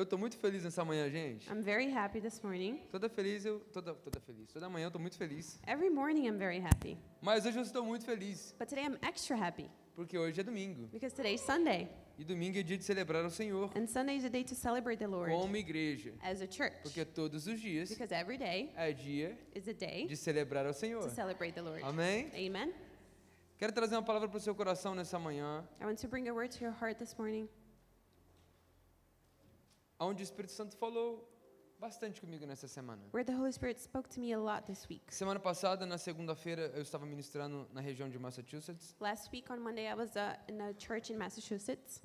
Eu tô muito feliz nessa manhã, gente. I'm very happy this morning. Toda feliz. Toda manhã eu tô muito feliz. Every morning I'm very happy. Mas hoje eu estou muito feliz, But today I'm extra happy porque hoje é domingo. because today's Sunday. E domingo é dia de celebrar o Senhor And Sunday is a day to celebrate the Lord como igreja. as a church. Porque todos os dias Because every day é dia is a day de celebrar ao to Senhor. celebrate the Lord. Amém? Amen. Quero trazer uma palavra para o seu coração nessa manhã, I want to bring a word to your heart this morning onde o Espírito Santo falou bastante comigo nessa semana. where the Holy Spirit spoke to me a lot this week. Semana passada, na segunda-feira, eu estava ministrando na região de Massachusetts Last week on Monday I was in a church in Massachusetts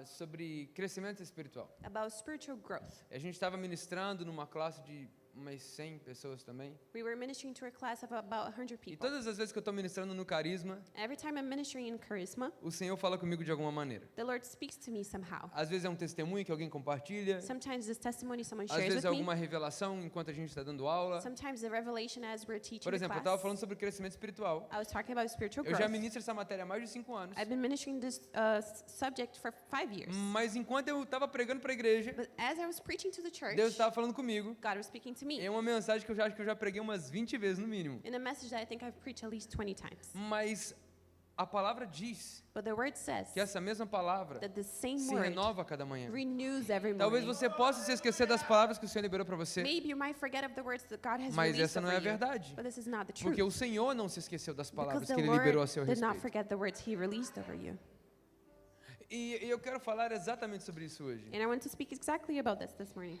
sobre crescimento espiritual. about spiritual growth. A gente estava ministrando numa classe de umas 100 pessoas também. We were ministering to a class of about 100 E people. todas as vezes que eu estou ministrando no Carisma, Every time I'm ministering in Charisma, o Senhor fala comigo de alguma maneira. the Lord speaks to me somehow. Às vezes é um testemunho que alguém compartilha, Sometimes this testimony someone às shares vezes é with me. alguma revelação enquanto a gente está dando aula. Sometimes the revelation as we're teaching Por the exemplo, eu estava class. falando sobre crescimento espiritual. I was talking about spiritual Eu growth. já ministro essa matéria há mais de 5 anos. I've been ministering this subject for 5 years. Mas enquanto eu estava pregando para a igreja, But as I was preaching to the church, Deus estava falando comigo. God was speaking to me É uma mensagem que eu acho que eu já preguei umas 20 vezes no mínimo. in a message that I think I've preached at least 20 times. Mas a palavra diz But the word says que essa mesma palavra that the same se word renova a cada manhã. renews every Talvez morning. você possa se esquecer das palavras que o Senhor liberou para você, Maybe you might forget of the words that God has mas released essa não é over a you. verdade. But this is not the truth. Porque o Senhor não se esqueceu das palavras Because que the Ele liberou a Lord seu did not respeito. forget the words He released over you. E eu quero falar exatamente sobre isso hoje. And I want to speak exactly about this morning.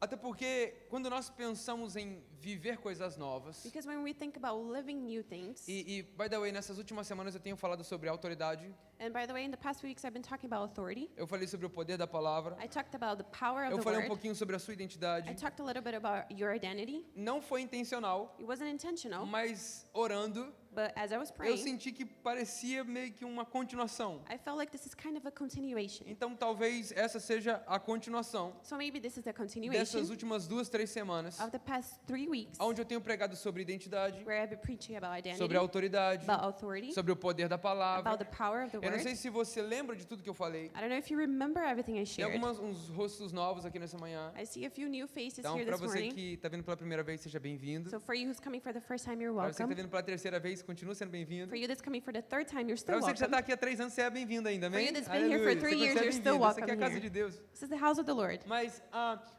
Até porque quando nós pensamos em viver coisas novas, Because when we think about living new things, by the way, nessas últimas semanas eu tenho falado sobre autoridade, and by the way, in the past weeks I've been talking about authority. eu falei sobre o poder da palavra, I talked about the power of eu the falei um word. pouquinho sobre a sua identidade. I talked a little bit about your identity. Não foi intencional, It wasn't intentional, mas orando, but as I was eu praying, senti que parecia meio que uma continuação. I felt like this is kind of a continuation. Então talvez essa seja a continuação So maybe this is a dessas continuation últimas 2-3 semanas, of the past 3 weeks onde eu tenho pregado sobre identidade, where I've been preaching about identity, sobre autoridade, about authority, sobre o poder da palavra. about the power of the Eu não word. sei se você lembra de tudo que eu falei. I don't know if you remember everything I Tem shared. uns rostos novos aqui nessa manhã. I see a few new faces Então, here para this você morning. que está vindo pela primeira vez, seja bem-vindo. So for you who's coming for the first time, you're Para você que está welcome. vindo pela terceira vez, continua sendo bem-vindo. For you that's coming for the third time, you're Para still você que já está welcome. aqui há 3 anos, você é bem-vindo ainda, For amém? you that's been here for Aleluia. 3 Você years, é you're still bem-vindo. Essa aqui é a welcome casa here. de Deus. This is the house of the Lord. Mas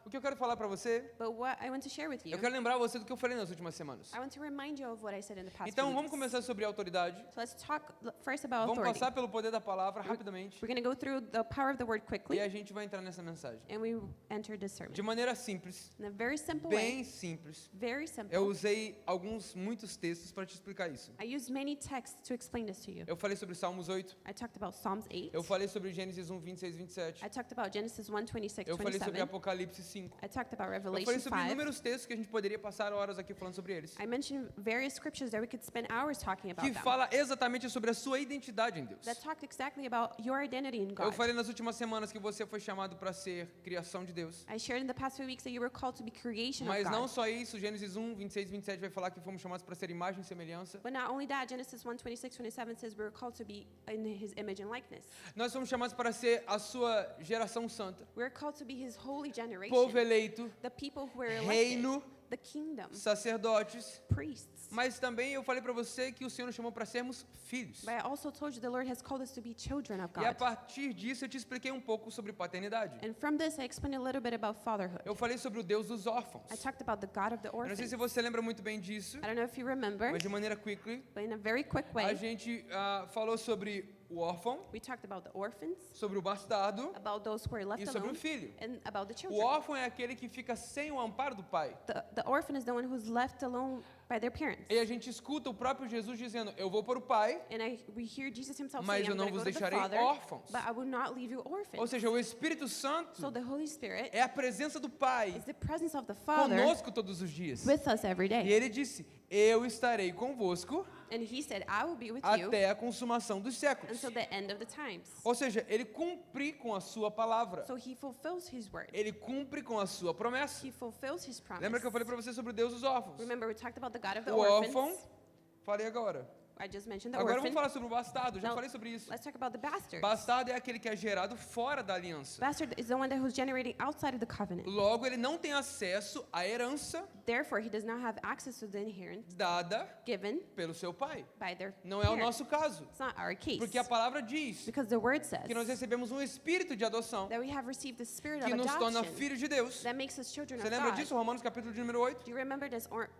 o que eu quero falar para você, But what I want to share with you, eu quero lembrar você do que eu falei nas últimas semanas. I want to remind you of what I said in the past Então, few vamos weeks. começar sobre autoridade. So let's talk first about Vamos authority. passar pelo poder da palavra rapidamente. We're going to go through the power of the word E quickly, a gente vai entrar nessa mensagem. and we enter the sermon. De maneira simples, In a very simple way, bem simples, very simple. eu usei muitos textos para te explicar isso. I used many texts to explain this to you. Eu falei sobre Salmos 8. I talked about Psalms 8. Eu falei sobre Gênesis 1, 26 e 27. I talked about Genesis 1, 26, Eu falei sobre 27. Apocalipse 5. I talked about Eu Revelation falei sobre 5. inúmeros textos que a gente poderia passar horas aqui falando sobre eles. I mentioned various scriptures that we could spend hours talking about Que them. fala exatamente sobre a sua identidade em Deus. That talked exactly about your identity in Eu God. falei nas últimas semanas que você foi chamado para ser criação de Deus. I shared in the past few weeks that you were called to be creation Mas of não God. só isso, Gênesis 1, 26 e 27 vai falar que fomos chamados para ser imagem e semelhança. But not only that, Genesis 1, 26, 27 says we were called to be in His image and likeness. Nós fomos chamados para ser a sua geração santa, We are called to be His holy generation, povo eleito, the people who were elected, reino, the kingdom, sacerdotes. priests. Mas também eu falei para você que o Senhor nos chamou para sermos filhos. But I also told you the Lord has called us to be children of E a God. partir disso eu te expliquei um pouco sobre paternidade. And from this, I explained a little bit about fatherhood. Eu falei sobre o Deus dos órfãos. I talked about the God of the Eu não sei orphans. se você lembra muito bem disso, I don't know if you remember, mas de maneira quickly, but in a very quick a way, gente falou sobre o órfão, we talked about the orphans, sobre o bastardo about those who are e left sobre o alone, filho. and about the O children. órfão é aquele que fica sem o amparo do pai. The orphan is the one who's left alone by their parents. E a gente escuta o próprio Jesus dizendo: eu vou para o pai, And we hear Jesus himself mas saying, eu I'm não going to vos go to the deixarei Father, órfãos. but I will not leave you Ou orphans. seja, o Espírito Santo So the Holy Spirit é a presença do pai is the presence of the Father conosco todos os dias. with us every E day. ele disse: eu estarei convosco And he said, I will be with you até a consumação dos séculos. until the end of the times. Ou seja, ele cumpre com a sua palavra. So he fulfills his word. Ele cumpre com a sua promessa. He fulfills his promise. Lembra que eu falei para você sobre o Deus dos órfãos? Remember, we talked about the God of the O órfão, orphans. falei agora. I just mentioned the Agora orphan. vamos falar sobre o bastardo. Já Now, falei sobre isso. Let's talk about the bastard. Bastardo é aquele que é gerado fora da aliança. Bastard is the one who's generating outside of the covenant. Logo, ele não tem acesso à herança Therefore, he does not have access to the inheritance dada given pelo seu pai. by their Não é o parent. nosso caso. It's not our case. Porque a palavra diz Because the word says que nós recebemos um espírito de adoção that we have received the spirit que of nos torna adoption filhos de Deus. that makes us children Você of lembra God. disso? Romanos capítulo de número 8, Do you remember this? Or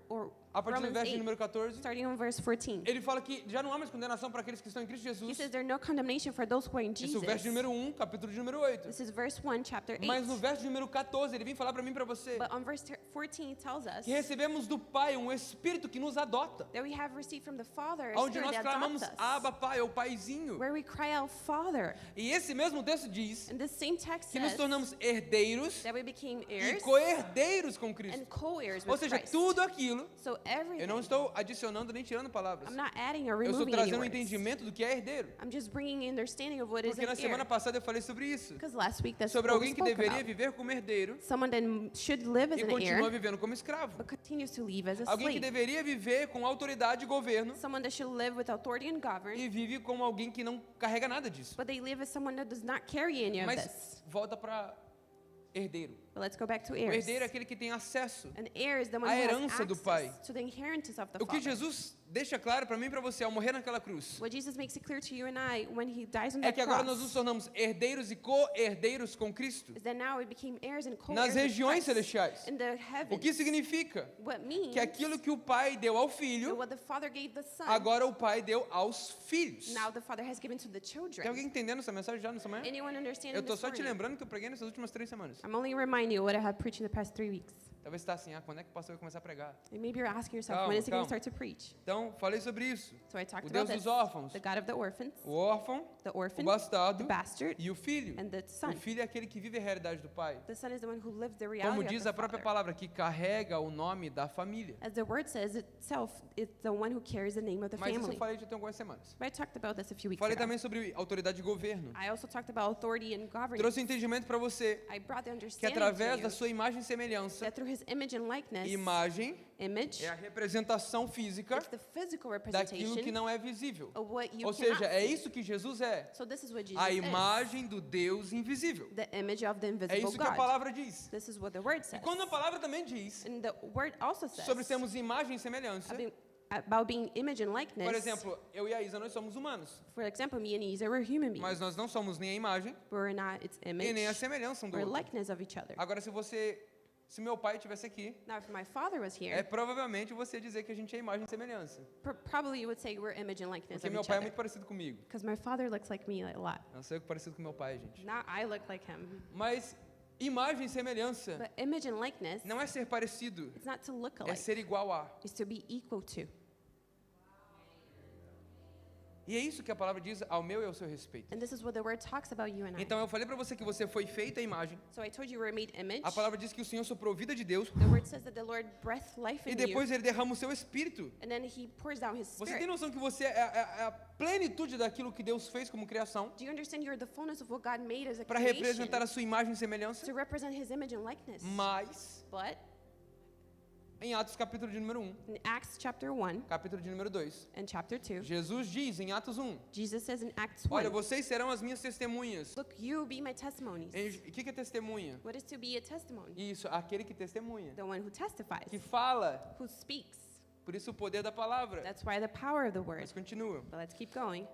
a partir do Romans verso de 8, número 14. starting on verse 14. Ele fala que já não há mais condenação para aqueles que estão em Cristo He Jesus. says there's no condemnation for those who are in Isso é Jesus. o verso de número 1, capítulo de número 8. This is verse 1, chapter 8. Mas no verso de número 14, ele vem falar para mim e para você But on verse 14 it tells us que recebemos do Pai um espírito que nos adota. that we have received from the Father a Onde spirit nós that clamamos adopts us, Abba, Pai, ou Paizinho. where we cry out, Father. E esse mesmo texto diz And this same text que nos says tornamos herdeiros that we became e heirs co-herdeiros com Cristo. and co-heirs Ou with seja, Christ. tudo aquilo, So eu não everything, estou adicionando nem tirando palavras. I'm not adding or Eu estou removing any trazendo um words. entendimento do que é herdeiro. I'm just bringing understanding of what is Porque an na semana heir. passada eu falei sobre isso. Because last week that's Sobre what we alguém que spoke deveria about. viver como herdeiro Someone that should live as e an continua heir, vivendo como escravo. but continues to live as a Alguém que slave. deveria viver com autoridade e governo Someone that should live with authority and govern, e vive como alguém que não carrega nada disso. but they live as someone that does not carry any of Mas this. volta para herdeiro. But let's go back to O heirs. herdeiro é aquele que tem acesso. An heir is the one A who has herança do Pai. access to the inheritance of the O que Father. Jesus deixa claro para mim e para você ao morrer naquela cruz What Jesus makes it clear to you and I when he dies on é the que agora nós nos cross tornamos herdeiros e co-herdeiros com Cristo is that now we became heirs and nas co-heirs with regiões Christ celestiais. in the O heavens. que significa What means que aquilo que o Pai deu ao that filho, what the Father gave the Son, agora o Pai deu aos filhos. now the Father has given to the Tem children. alguém entendendo essa mensagem já nessa manhã? Anyone understanding Eu estou this só te morning? lembrando que eu preguei nessas últimas 3 semanas. I'm only reminding you what I have preached in the past 3 weeks. Talvez você está assim, quando é que o pastor vai começar a pregar? And maybe you're asking yourself, Calma, when is he going calma. to start to preach? Então, falei sobre isso. So I talked O about Deus this. dos órfãos, The God of the orphans, o órfão, the o orphan, the bastardo bastard, e o filho. and the O son. filho é aquele que vive a realidade do pai. The son is the one who lives the Como reality diz of a the própria Father. palavra, que carrega o nome da família. As the word says itself, it's the one who carries the name of the Mas isso eu family. falei já tem algumas semanas. But I talked about this a few weeks Falei ago. também sobre autoridade de governo. I also talked about authority and governance. Trouxe entendimento para você I brought the que understanding através to da you sua imagem e semelhança, that through his image and likeness, imagem image, é a representação física it's the physical daquilo que representation não é visível. of what you Ou cannot seja, é see. isso que Jesus é. So this is what Jesus A is. imagem do Deus invisível. The image of the É invisible isso que a God. palavra diz. This is what the word E says. quando a palavra também diz And the word also says sobre sermos imagem e semelhança, about being image and likeness. por exemplo, eu e a Isa, nós somos humanos, For example, me and Isa, we're human beings. mas nós não somos nem a imagem We're not its e nem a image semelhança um do or outro. likeness of each other. Agora, se meu pai estivesse aqui, Now, if my father was here, provavelmente você dizer que a gente é imagem e semelhança. probably you would say we're image and likeness Porque of meu each pai é other. muito parecido comigo. Because my father looks like me a lot. Eu sei que parecido com meu pai, gente. Now I look like him. Mas imagem e semelhança But image and likeness, não é ser parecido, it's not to look é alike. ser igual a. It's to be equal to. E é isso que a palavra diz ao meu e ao seu respeito. And this is what the word talks about you and I. Então eu falei para você que você foi feita a imagem. So I told you we're made image. A palavra diz que o Senhor soprou vida de Deus The word says that the Lord breathed life e in depois you. ele derrama o seu espírito. And then he pours down his Você tem spirit. noção que você é a plenitude daquilo que Deus fez como criação Do you understand you're the fullness of what God made as a para creation representar a sua imagem e semelhança? to represent his image and likeness? Mas But em Atos capítulo de número 1, in Acts chapter 1 capítulo de número 2, and chapter 2, Jesus diz em Atos 1, Jesus says in Acts 1, olha, vocês serão as minhas testemunhas. look, you be my testimonies. O que é testemunha? What is to be a testimony? Isso, aquele que testemunha, The one who testifies, que fala, who speaks. por isso o poder da palavra. That's why the power of the word. Mas continua. But let's keep going.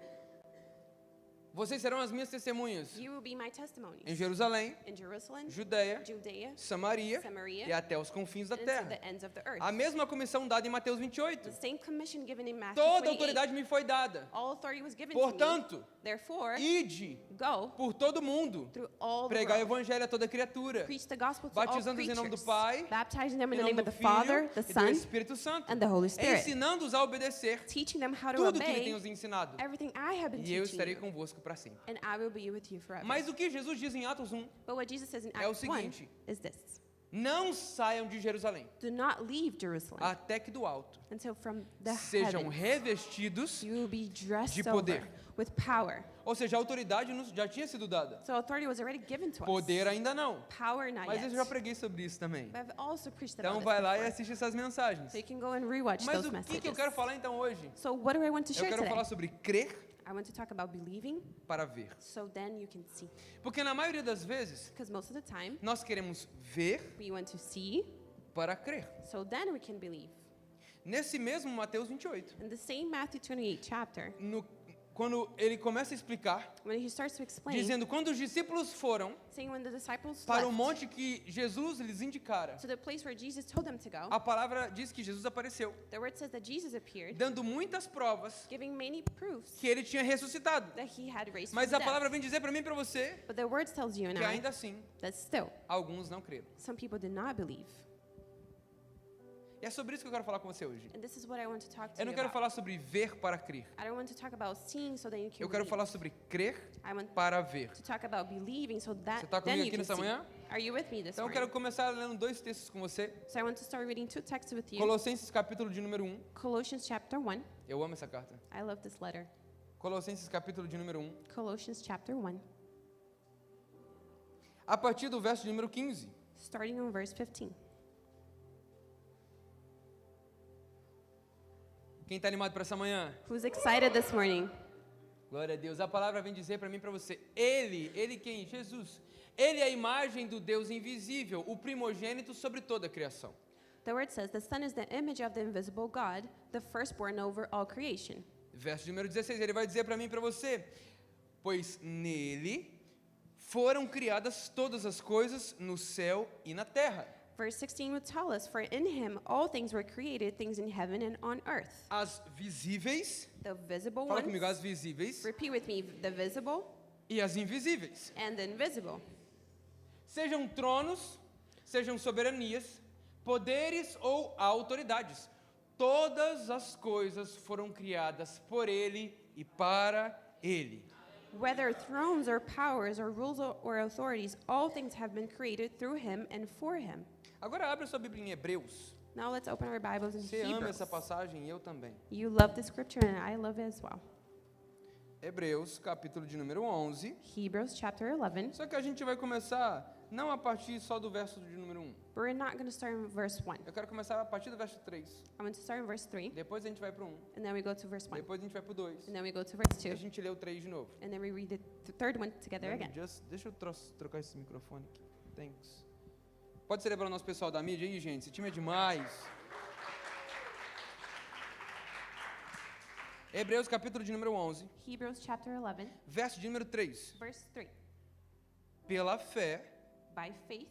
Vocês serão as minhas testemunhas You will be my testimonies em Jerusalém, in Jerusalem, Judéia, Judea, Samaria Samaria, e até os confins da and to terra. the ends of the earth. A mesma comissão dada em Mateus 28. The same commission given in Matthew Toda 28. autoridade me foi dada. All authority was given to me. Portanto, Therefore, ide go por todo mundo, through all the pregar o world. evangelho a toda criatura, Preach the gospel to all batizando-os em nome do creatures, Pai, baptizing them em in the nome name of do the Filho Father, the e do Son, Espírito Santo, and the Holy Spirit, ensinando-os a obedecer teaching them how to tudo que Ele tem obey os ensinado. everything I have been E eu teaching estarei you, convosco para sempre. and I will be with you forever. Mas o que Jesus diz em Atos 1, But what Jesus says in é o Acts 1 seguinte: is this. não saiam de Jerusalém, Do not leave Jerusalem até que do alto until from the sejam heavens revestidos you will be dressed de poder. over with power. Ou seja, a autoridade já tinha sido dada. So authority was already given to us. Poder ainda não. Power not Mas eu yet. já preguei sobre isso também. But I've also preached Então about vai this lá e before. assiste essas mensagens. So you can go and rewatch Mas those o que messages. eu quero falar então hoje? So what do I want to Eu share quero today? falar sobre crer I want to talk about believing para ver. so then you can see. Porque na maioria das vezes, Because most of the time nós queremos ver we want to see para crer. so then we can believe. Nesse mesmo Mateus 28, In the same Matthew 28 chapter, quando ele começa a explicar, when he starts to explain, dizendo quando os discípulos foram saying when the disciples para o left monte que Jesus lhes indicara, to the place where Jesus told them to go, a palavra diz que Jesus apareceu, the word says that Jesus appeared, dando muitas provas giving many proofs que ele tinha ressuscitado. that he had raised Mas from a the palavra dead. vem dizer para mim e para você But the word tells you and que I ainda assim that still alguns não creram. some people did not believe. E é sobre isso que eu quero falar com você hoje. And this is what I want to talk to Eu you não quero about. falar sobre ver para crer. I don't want to talk about seeing so that you can Eu quero believe. falar sobre crer I want para ver. to talk about believing so that Você está then comigo you aqui can nessa see. manhã? Are you with me this Então eu morning? quero começar lendo dois textos com você. So I want to start reading two texts with you. Colossenses capítulo de número 1. Colossians chapter 1. Eu amo essa carta. I love this letter. Colossenses capítulo de número 1. Colossians chapter 1, A partir do verso de número 15. starting on verse 15. Quem está animado para essa manhã? Who's excited this morning? Glória a Deus. A palavra vem dizer para mim e para você. Ele quem? Jesus. Ele é a imagem do Deus invisível, o primogênito sobre toda a criação. The word says, the Son is the image of the invisible God, the firstborn over all creation. Verso número 16, ele vai dizer para mim e para você, pois nele foram criadas todas as coisas no céu e na terra, Verse 16 would tell us, for in him all things were created, things in heaven and on earth. as visíveis, The visible fala ones, comigo, as visíveis repeat with me, the visible e as invisíveis. and the invisible. Sejam tronos, sejam soberanias, poderes ou autoridades, todas as coisas foram criadas por ele e para ele. Whether thrones or powers or rules or authorities, all things have been created through him and for him. Agora abre a sua Bíblia em Hebreus. Now let's open our Bibles in Você ama Hebrews. essa passagem e eu também. You love the scripture and I love it as well. Hebreus, capítulo de número 11. Hebrews chapter 11. Só que a gente vai começar não a partir só do verso de número 1. But we're not going to start in verse 1. Eu quero começar a partir do verso 3. I'm going to start in verse 3, Depois a gente vai para o 1. and then we go to verse 1. Depois a gente vai para o 2. And then we go to verse E a 2, gente lê o 3 de novo. and then we read the third one together again. Deixa eu trocar esse microfone aqui. Thanks. Pode celebrar o nosso pessoal da mídia aí, gente? Esse time é demais. Hebreus, capítulo de número 11, Hebrews chapter 11, verso de número 3. verse 3. Pela fé, By faith,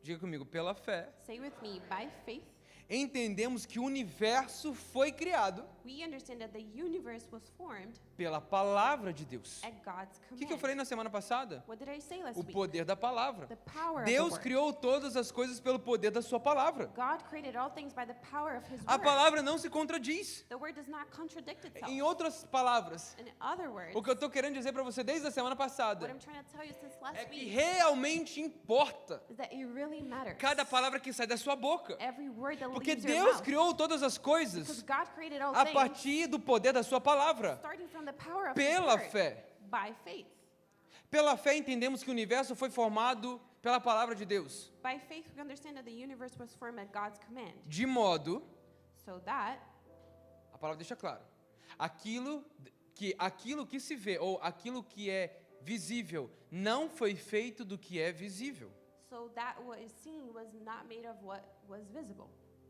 diga comigo, pela fé, say with me, by faith, entendemos que o universo foi criado we understand that the universe was formed pela palavra de Deus. at God's O command. que eu falei na semana passada? What did I say last O week? poder da palavra. The power of Deus the word. criou todas as coisas pelo poder da sua palavra. God created all things by the power of his A word. palavra não se contradiz. The word does not contradict itself. Em outras palavras, In other words, o que eu estou querendo dizer para você desde a semana what passada I'm trying to tell you since last é que week realmente importa is that it really matters. cada palavra que sai da sua boca. Every word that Porque leaves your Deus mouth. criou todas as Because coisas God created all a things partir do poder da sua palavra. starting from the power of Pela his word, fé. by faith. Pela fé entendemos que o universo foi formado pela palavra de Deus, By faith, we understand that the universe was formed at God's command, de modo, so that a palavra deixa claro, aquilo que se vê ou aquilo que é visível não foi feito do que é visível. what is seen was not made of what was visible.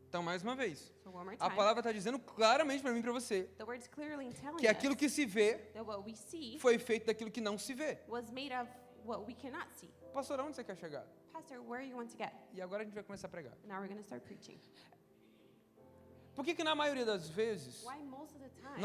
Então, mais uma vez, So one more a time, palavra está dizendo claramente para mim e para você the word's clearly telling que aquilo us que se vê that what we see foi feito daquilo que não se vê. was made of what we cannot see. Pastor, onde você quer chegar? Pastor, where you want to get? E agora a gente vai começar a pregar. Now we're going to start preaching. Por que na maioria das vezes Why most of the time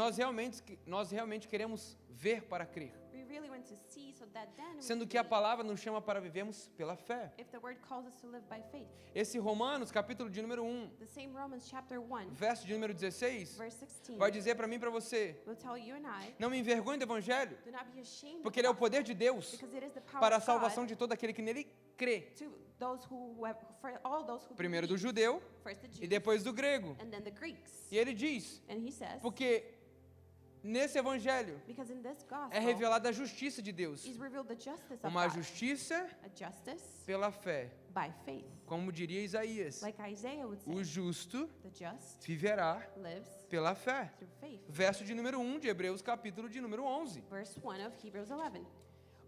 nós realmente queremos ver para crer, we really want to see so that then we sendo que a believe. palavra nos chama para vivermos pela fé? If the word calls us to live by faith. Esse Romanos, capítulo de número 1, The same Romans chapter 1, verso de número 16, verse 16 vai dizer para mim e para você, will tell you and I, não me envergonhe do evangelho, do not be ashamed porque of ele é o the poder de Deus gospel, because it is the power para a of salvação God de todo aquele que nele crê. to those who have, for all those who Primeiro do believe. judeu First the Jews, e depois do grego. and then the Greeks. E ele diz, And he says, porque nesse evangelho Because in this gospel é revelada a justiça de Deus. is revealed the justice of Uma God. justiça A justice pela fé. by faith. Como diria Isaías, Like Isaiah would say, o justo the just viverá lives pela fé. through faith. Verso de número 1 de Hebreus, capítulo de número 11. Verse 1 of Hebrews 11.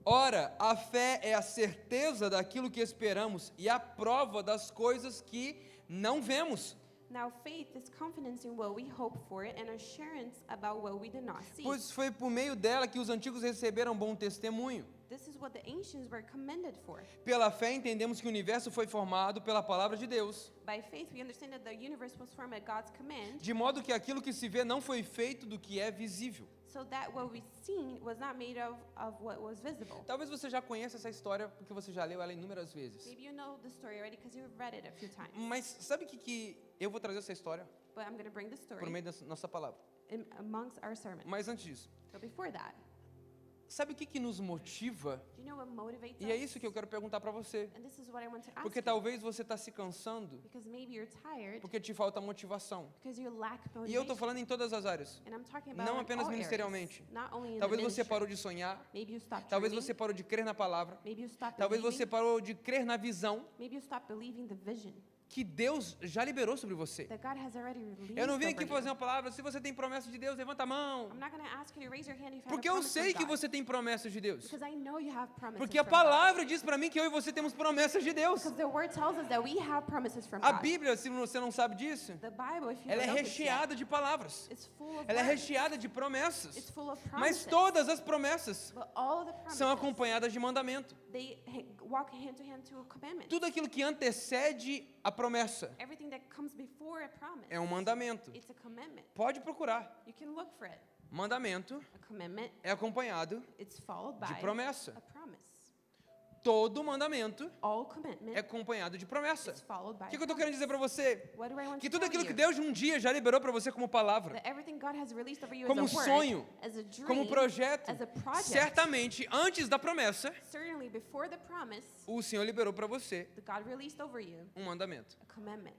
Ora, a fé é a certeza daquilo que esperamos e a prova das coisas que não vemos. Now faith is confidence in what we hope for and assurance about what we do not see. Pois foi por meio dela que os antigos receberam bom testemunho. This is what the ancients were commended for. Pela fé entendemos que o universo foi formado pela palavra de Deus, By faith we understand that the universe was formed at God's command, de modo que aquilo que se vê não foi feito do que é visível. so that what we seen was not made of what was visible. Talvez você já conheça essa história porque você já leu ela inúmeras vezes. Maybe you know the story already because you've read it a few times. Mas sabe o que eu vou trazer essa história But I'm going to bring the por story meio da nossa palavra? amongst our sermon. Mas antes disso, But before that, sabe o que nos motiva? do you know what motivates E é us? isso que eu quero perguntar para você. And this is what I want to ask Porque you. talvez você está se cansando Because maybe you're tired porque te falta motivação. because you lack E eu motivation. estou falando em todas as áreas. And I'm talking about Não in apenas all ministerialmente. areas, not only in Talvez the você ministry. parou de sonhar. Maybe you stopped Talvez dreaming. você parou de crer na palavra. Maybe you stopped Talvez believing. você parou de crer na visão Maybe you stopped believing the vision que Deus já liberou sobre você. that God has already released Eu não vim over aqui you. fazer uma palavra. Se você tem promessa de Deus, levanta a mão. I'm not going to ask you to raise your hand if you have Porque a eu promise from sei que God. você tem promessas de Deus. Because I know you have promises Porque a from God. palavra diz para mim que eu e você temos promessas de Deus. Because the word tells us that we have promises from A God. Bíblia, se você não sabe disso, The Bible, if you ela é don't know this yet, recheada de palavras. it's full of Ela é words. recheada de promessas. It's full of Mas promises. todas as promessas But all of the promises, são acompanhadas de mandamento. they walk hand to hand to a commandment. Tudo aquilo que antecede a promessa Everything that comes before a promise, é um mandamento. it's a commandment. Pode procurar. You can look for it. Mandamento A commandment, é acompanhado it's followed de by promessa. a promise. Todo mandamento All commandment é acompanhado de promessa. is followed by O que a eu estou querendo dizer para você? What do I want Que to tudo tell aquilo que you? Deus um dia já liberou para você como palavra, That everything God has released over you como as a word, sonho, as a dream, como projeto, as a project, certamente antes da promessa, certainly before the promise, o Senhor liberou para você that God released over you um mandamento. a commandment.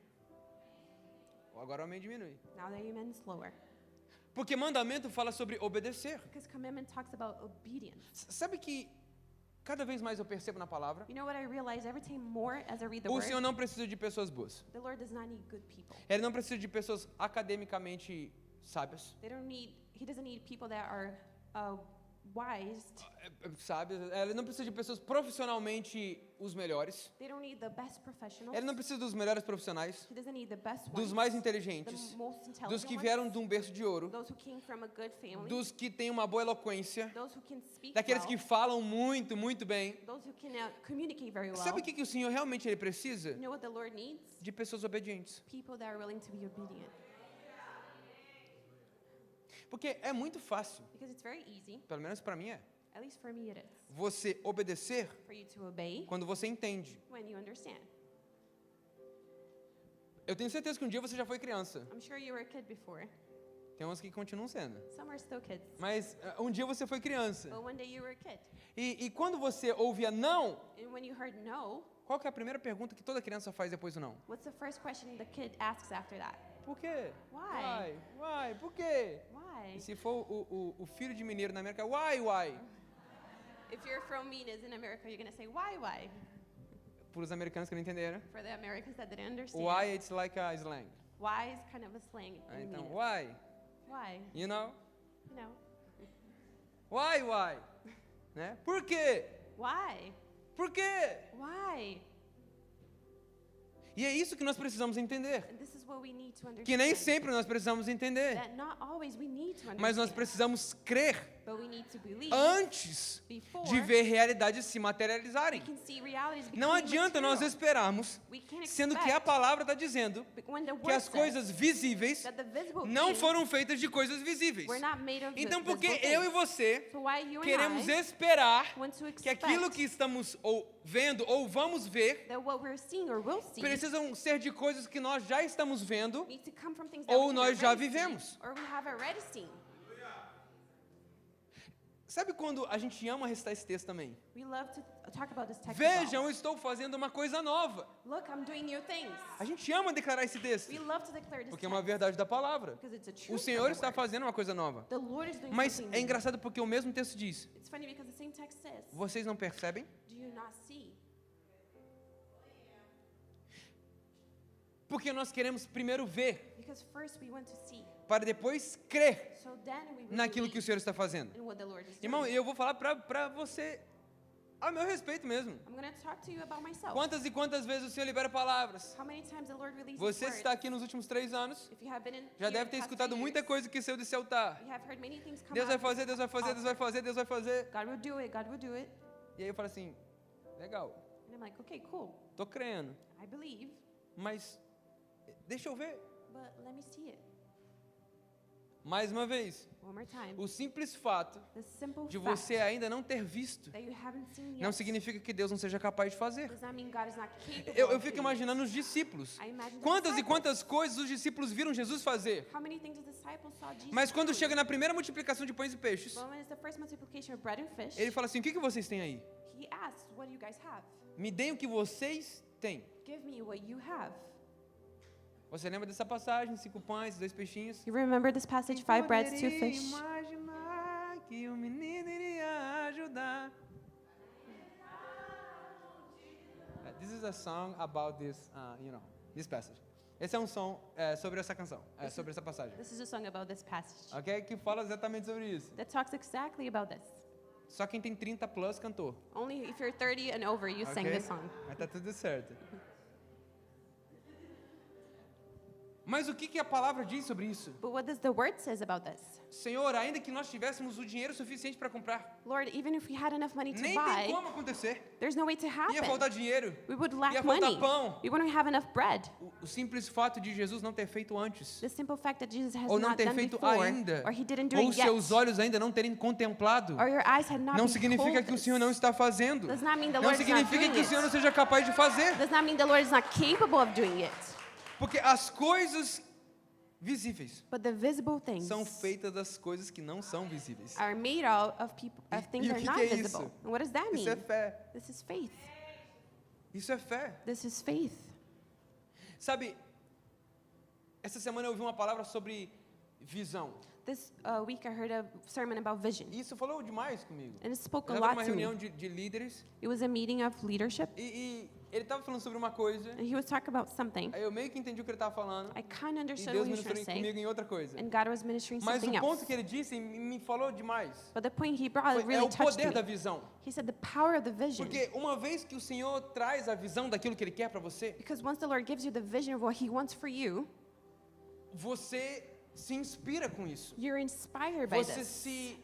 Agora o amém diminui. Now the amen is slower. Porque mandamento fala sobre obedecer. Because commandment talks about obedience. Sabe que cada vez mais eu percebo na palavra, You know what I realize every time more as I read the o word? Senhor não precisa de pessoas boas. The Lord does not need good people. Ele não precisa de pessoas academicamente sábias. He doesn't need people that are wise. Sábias. Ele não precisa de pessoas profissionalmente os melhores. They don't need the best professionals. Ele não precisa dos melhores profissionais, He doesn't need the best dos ones, mais the inteligentes, most intelligent dos que ones, vieram de um berço de ouro, those who came from a good family, dos que têm uma boa eloquência, those who can speak daqueles well, que falam muito, muito bem. those who can communicate very well. Sabe o que o Senhor realmente ele precisa? You know what the Lord needs? De pessoas obedientes. People that are willing to be obedient. Porque é muito fácil, Because it's very easy, pelo menos para mim é, at least for me it is, você obedecer for you to obey quando você entende. when you understand. Eu tenho certeza que um dia você já foi criança. I'm sure you were a kid before. Tem uns que continuam sendo. Some are still kids. Mas um dia você foi criança. But one day you were a kid. E quando você ouvia não, And when you heard no, qual que é a primeira pergunta que toda criança faz depois do não? what's the first question the kid asks after that? Por quê? Why? Why? Por quê? Why? E se for o filho de mineiro na América, why? If you're from Minas in America, you're going to say, why? Para os americanos que não entenderam. For the Americans that didn't understand, Why it's like a slang. why is kind of a slang in Então, Minas. why? Why? You know? You know, Why? Né? Por quê? why? Por quê? Why? E é isso que nós precisamos entender. And this is what we need to understand. Que nem sempre nós precisamos entender. That not always we need to understand. Mas nós precisamos crer But we need to believe antes before de ver realidades se we materializarem. can see realities Não becoming adianta nós material. esperarmos, We can't sendo que expect a palavra está dizendo when the que word as says coisas visíveis that the visible não things foram feitas de coisas visíveis. were not made of Então, the por que visible eu e things. você So why you queremos and I esperar want to que aquilo expect que estamos vendo ou vamos ver that what we're seeing or will see precisam ser de coisas que nós já estamos vendo needs to come from things that ou we nós já already see vivemos? or we have already seen. Sabe quando a gente ama recitar esse texto também? We love to talk about this text. as well. Vejam, eu estou fazendo uma coisa nova. Look, I'm doing new things. A gente ama declarar esse texto, We love to declare this porque é uma text verdade da palavra. because it's a O truth of Senhor the está word. fazendo uma coisa nova. The Lord is doing Mas something é new. engraçado porque o mesmo texto diz: It's funny because the same text says, vocês não percebem? do you not see? Porque nós queremos primeiro ver, Because first we want to see. para depois crer So then we will naquilo que o believe Senhor está fazendo. in what the Lord is doing. Irmão, eu vou falar para você a meu respeito mesmo. I'm going to talk to you about myself. Quantas e quantas vezes o Senhor libera palavras? How many times the Lord releases Você words? está aqui nos últimos 3 anos, If you have been in já here deve the ter past escutado 3 muita years, coisa que saiu desse altar. you have heard many things come Deus vai out. fazer, Deus vai fazer, Deus vai fazer, Deus vai fazer. God will do it, God will do it. E aí eu falo assim, legal, And I'm like, okay, cool. tô crendo, I believe, mas deixa eu ver. but let me see it. Mais uma vez, One more time. o simples fato The simple de fact você ainda não ter visto that you haven't seen yet não significa que Deus não seja capaz de fazer. does not mean God is not capable Eu of fico doing imaginando os discípulos. it. I imagine the Quantas e disciples. quantas coisas os discípulos viram Jesus fazer. How many things the disciples saw Jesus Mas quando do? chega na primeira multiplicação de pães e peixes, But when it's the first multiplication of bread and fish, ele fala assim, o que vocês têm aí? he asks, what do you guys have? Me deem o que vocês têm. Give me what you have. Você lembra dessa passagem, 5 pães, 2 peixinhos? You remember this passage, 5 breads, 2 Poderia fish? imaginar que o menino iria ajudar. This is a song about this, this passage. Esse é um som sobre essa canção, sobre essa passagem. This is a song about this passage Ok? Que fala exatamente sobre isso. that talks exactly about this. Só quem tem 30 plus cantou. Only if you're 30 and over, you sang Ok? this song. Mas tá tudo certo. Mas o que a palavra diz sobre isso? But what does the word says about this? Senhor, ainda que nós tivéssemos o dinheiro suficiente para comprar, Lord, even if we had enough money to nem buy, tem como acontecer. there's no way to Ia happen. faltar dinheiro. We would Ia lack faltar money. pão. We wouldn't have enough bread. O simples fato de Jesus não ter feito antes, The simple fact that Jesus has ou não not ter done feito before, ainda, or he didn't do ou it seus yet, olhos ainda não terem contemplado, or your eyes had not não significa behold que o this, Senhor não está fazendo. does not mean the Não Lord is not significa doing que o Senhor não it. seja capaz de fazer. Does not mean the Lord is not capable of doing it. Porque as coisas visíveis But the visible things são feitas das coisas que não são visíveis. are made out of people of things E o that are que not que é visible. isso? And what does that mean? Isso é fé. This is faith. Isso é fé. This is faith. Sabe, essa semana eu ouvi uma palavra sobre visão. This week I heard a sermon about vision, E isso falou demais comigo. and it spoke Eu a estava lot numa to me. reunião de líderes It was a meeting of leadership, e ele estava falando sobre uma coisa. and he was talking about something. Aí eu meio que entendi o que ele estava falando. I kind of E understood Deus what he was trying ministrou to say, comigo em outra coisa. and God was ministering Mas something o ponto else. que ele disse me falou demais. But the point he brought É really o touched poder da me. visão. He said the power of the vision. Porque uma vez que o Senhor traz a visão daquilo que Ele quer para você, Because once the Lord gives you the vision of what He wants for you, você se inspira com isso. you're inspired by Você this. se...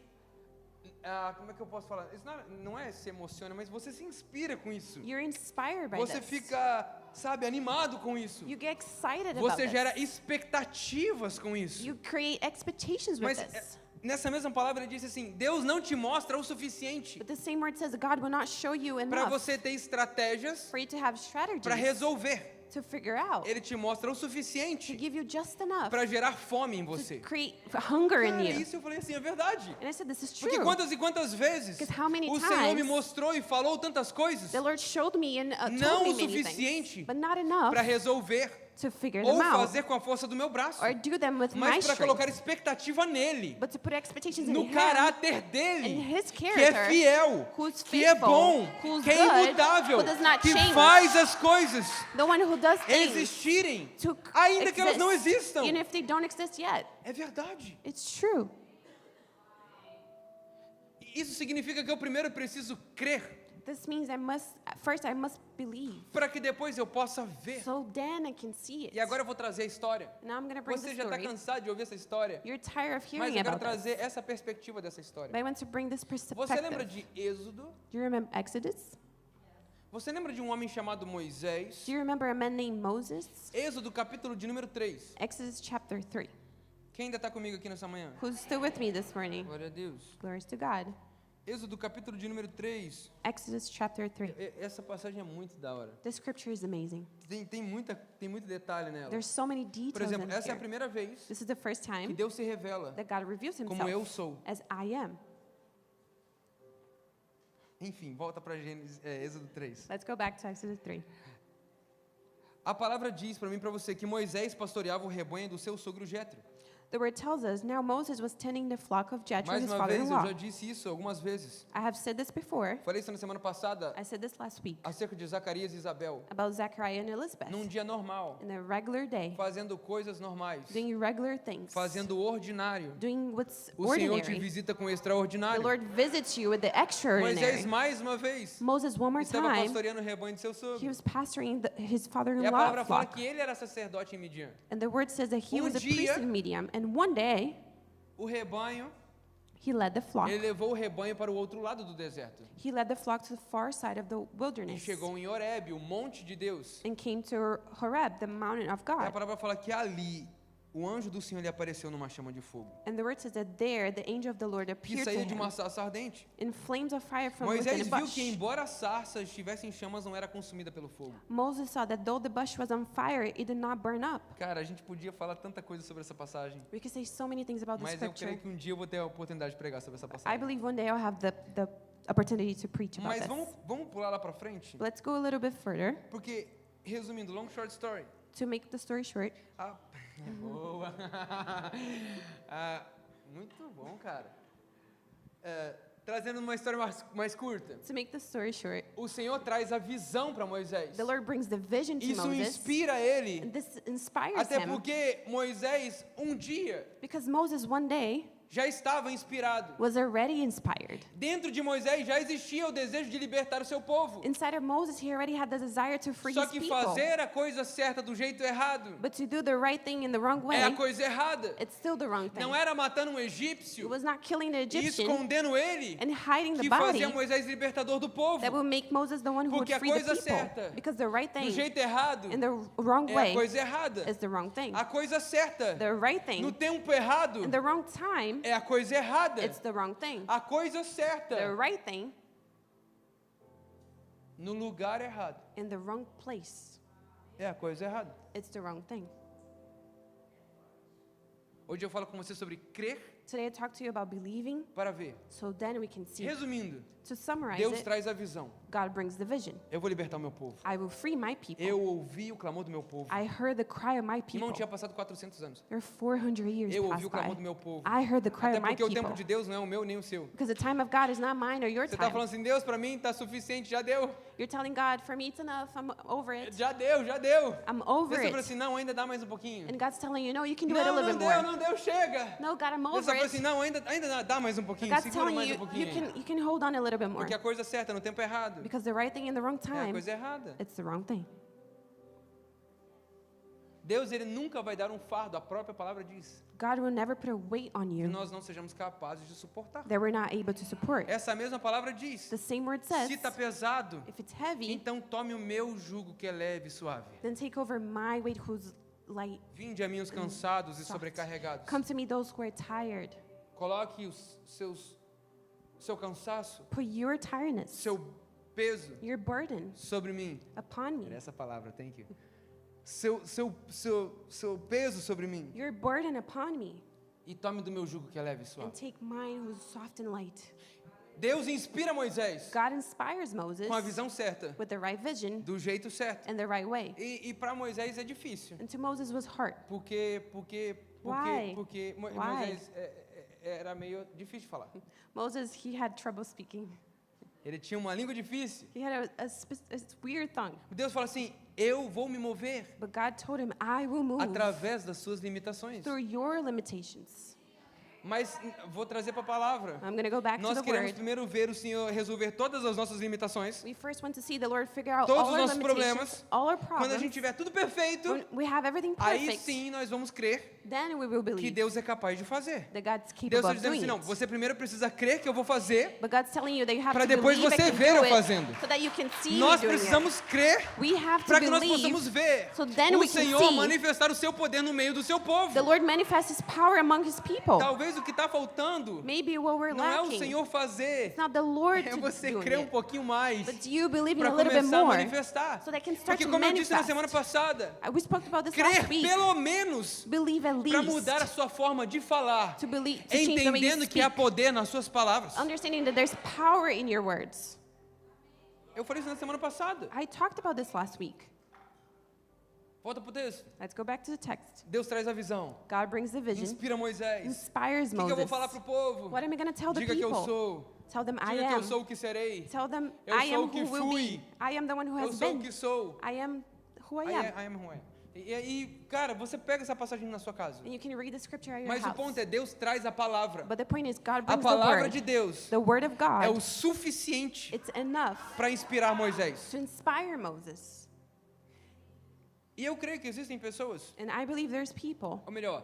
como é que eu posso falar? Isso não é se emociona, mas você se inspira com isso. You're inspired by Você this. fica, sabe, animado com isso. You get excited about Você gera this. expectativas com isso. You create expectations with Mas this. nessa mesma palavra ele disse assim, Deus não te mostra o suficiente But the same word says God will not show you para enough você ter estratégias for you to have strategies para resolver. to figure out, Ele te mostra o to suficiente give you just enough para gerar fome em você. to create hunger in Cara, you. isso eu falei assim, é verdade. And I said, this is Porque true. quantas e quantas vezes Because how many o Senhor me times mostrou e falou tantas coisas The Lord showed me and não told o me many suficiente things, but not enough para resolver to figure ou them out fazer com a força do meu braço, or do them with my mas para strength, colocar expectativa nele, but to put expectations in no Him, caráter dele, in His que é character, fiel, who's que é faithful, bom, who's que é good, imutável, who does not que change, faz as coisas the one who does things existirem, to ainda que elas não exist, existam. even if they don't exist yet. É verdade. It's true. Isso significa que eu primeiro preciso crer, This means first I must believe, para que depois eu possa ver. so then I can see it. E agora eu vou trazer a história. Now I'm going to bring the Você já está story. cansado de ouvir essa história, You're tired of mas hearing eu quero about this, trazer essa perspectiva dessa história. but I want to bring this Você lembra perspective. de Êxodo? Do you remember Exodus? Você lembra de um homem chamado Moisés? Do you remember a man named Moses? Êxodo capítulo de número 3. Exodus chapter 3. Quem ainda está comigo aqui nessa manhã? Who's still with me this morning? Glória a Deus. Glories to God. Êxodo capítulo de número 3. Exodus chapter 3. Essa passagem é muito da hora. The scripture is amazing. Tem muito detalhe nela. There's so many Por details exemplo, in essa é a here. primeira vez This is the first que time Deus se revela that God reveals como eu Himself sou. as I am. Enfim, volta para Êxodo 3. Let's go back to Exodus 3. A palavra diz para mim e para você que Moisés pastoreava o rebanho do seu sogro Jetro. The word tells us, now Moses was tending the flock of Jethro, Mais his uma vez, eu father-in-law. já disse isso algumas vezes. I have said this before. Falei isso na semana passada I said this last week acerca de Zacarias e Isabel. about Zechariah and Elizabeth. Num dia normal, In a regular day, fazendo coisas normais, doing regular things, fazendo o ordinário. doing what's O Senhor te ordinary. visita com o The extraordinário. Lord visits you with the Moisés, extraordinary. mais uma vez, Moses, one more estava time, pastoreando o rebanho de seu sogro. he was pastoring his E a father-in-law palavra fala flock. que ele era sacerdote em Midian. And the word says that he was a dia- priest in Midian. And one day, O rebanho, he led the flock. ele levou o rebanho para o outro lado do deserto. He led the flock to the far side of the E wilderness chegou em Horebe, o monte de Deus. and came to Horeb, the mountain of E a God. palavra fala que ali, o anjo do Senhor lhe apareceu numa chama de fogo. And the word says that there, the angel of the Lord Que appeared to saía de uma him sarça ardente. in flames of fire from within Moisés a viu que bush. embora a sarça estivesse em chamas, não era consumida pelo fogo. Moses saw that though the bush was on fire, it did not burn up. Cara, a gente podia falar tanta coisa sobre essa passagem. We could say so many things about the Mas eu scripture. creio que um dia eu vou ter a oportunidade de pregar sobre essa I passagem. believe one day I'll have the opportunity to preach about Mas this. vamos pular lá para frente? Let's go a little bit further. Porque, resumindo, long short story. To make the story short, Ah, boa. Ah, muito bom, cara. Trazendo uma história mais curta. to make the story short, O Senhor traz a visão para Moisés. the Lord brings the vision to Isso Moses. inspira ele. And this inspires Até him porque Moisés, um dia, because Moses one day já estava inspirado. was already inspired. Dentro de Moisés já existia o desejo de libertar o seu povo. Inside of Moses, he already had the desire to free Só his que people. fazer a coisa certa do jeito errado But to do the right thing in the wrong way, é a coisa errada. it's still the wrong thing. Não era matando um It egípcio was not killing the e Egyptian escondendo ele and hiding the que body fazia Moisés libertador do povo. that will make Moses the one who would Porque a free the coisa people. certa, Because the right Do thing jeito errado in the wrong é a way coisa errada. is the wrong thing. A coisa certa The right no thing tempo errado in the wrong time, é a coisa errada. it's the wrong thing. A coisa The certa right thing no lugar errado in the wrong place, é a coisa errada. it's the wrong thing. Hoje eu falo com você sobre crer Today I talk to you about believing, para ver. so then we can see. Resumindo, To summarize Deus it, traz a visão. God brings the vision. Eu vou libertar o meu povo. I will free my people. Eu ouvi o clamor do meu povo. I heard the cry of my people. Irmão, tinha passado 400 anos. There are 400 years Eu ouvi passed o clamor do by. meu povo. I heard the cry Até of my porque o people. tempo de Deus não é o meu nem o seu. Because the time of God is not mine or your Você está time. falando assim, Deus, para mim está suficiente, já deu. You're telling God, for me it's enough, I'm over it. Já deu, já deu. I'm over Deus fala it. assim, não, ainda dá mais um pouquinho. And God's telling you, no, you can do it a Não, little não bit deu, more. não deu, chega. No, God, I'm Deus over fala assim, it. não, ainda dá mais um pouquinho, God's segura telling mais you, um pouquinho. you can hold on a little bit more. Porque a coisa certa no tempo errado Because the right thing in the wrong é a time, coisa errada. it's the wrong thing. Deus, ele nunca vai dar um fardo, a própria palavra diz, God will never put a weight on que you nós não sejamos capazes de suportar. that we're not able to support. Essa mesma palavra diz, The same word says, se está pesado, if it's heavy, então tome o meu jugo que é leve e suave. then take over my weight who's light. Vinde a mim os cansados e Soft. sobrecarregados. Come to me those who are tired. Coloque seu cansaço, Put your tiredness, seu peso your burden sobre mim. upon me. Era essa palavra, thank you. Seu peso sobre mim. Your burden upon me. E tome do meu jugo que é leve e And suave. take mine who's soft and light. Deus inspira Moisés God inspires Moses com a visão certa, with the right vision do jeito certo. and the right way. E para Moisés é difícil, And to Moses was hard. porque Why? Why? Why? Moisés era meio difícil de falar. Moses, he had trouble speaking. Ele tinha uma língua difícil. He had a weird tongue. Deus fala assim: eu vou me mover But God told him, I will move através das suas limitações. through your limitations. Mas vou trazer para a palavra. I'm going to go back to Nós the queremos word. primeiro ver o Senhor resolver todas as nossas limitações. We first want to see the Lord figure out Todos all os our nossos limitations, problemas. all our Quando a problems. gente tiver tudo perfeito, When we have everything aí perfect, sim nós vamos crer then we will que believe Deus é capaz de fazer. that God's Deus capable está of dizendo doing assim, não, it. você primeiro precisa crer que eu vou fazer, But God's telling you that you have para to depois believe I você can ver do eu it fazendo. so that you can see Nós me doing precisamos it. crer We have to para que nós possamos believe ver so then o we can Senhor see manifestar o seu poder no meio do seu povo. the Lord manifests His power among His people. Talvez o que está faltando Maybe what we're não é o lacking, Senhor fazer, it's not the Lord é to você doing crer um it, pouquinho mais but you believing para a little bit começar a more manifestar. so that can start Porque to como eu disse na manifest. semana passada, We spoke about this crer last week. pelo menos Believe at para least mudar a sua forma de falar, to change the way you entendendo que há speak, poder nas suas palavras. understanding that there's power in your words. Eu falei isso na semana passada. I talked about this last week. Volta pro texto. Let's go back to the text. Deus traz a visão. God brings the vision, Inspira Moisés. inspires O que eu vou Moses. falar pro povo? What am I going to tell the Diga que eu people? sou. Tell them I Diga que eu am. sou o que serei. Tell them Eu I sou am o que who will fui. be. I am the one who Eu has sou o been. que sou. I am who I I am. am who I am. E aí, cara, você pega essa passagem na sua casa. And you can read the scripture at your Mas o house. ponto é, Deus traz a palavra. But the point is, God A brings the palavra word. de Deus The word of é o God. suficiente It's enough para inspirar Moisés. to inspire Moses. E eu creio que existem pessoas, And I believe there's people, ou melhor,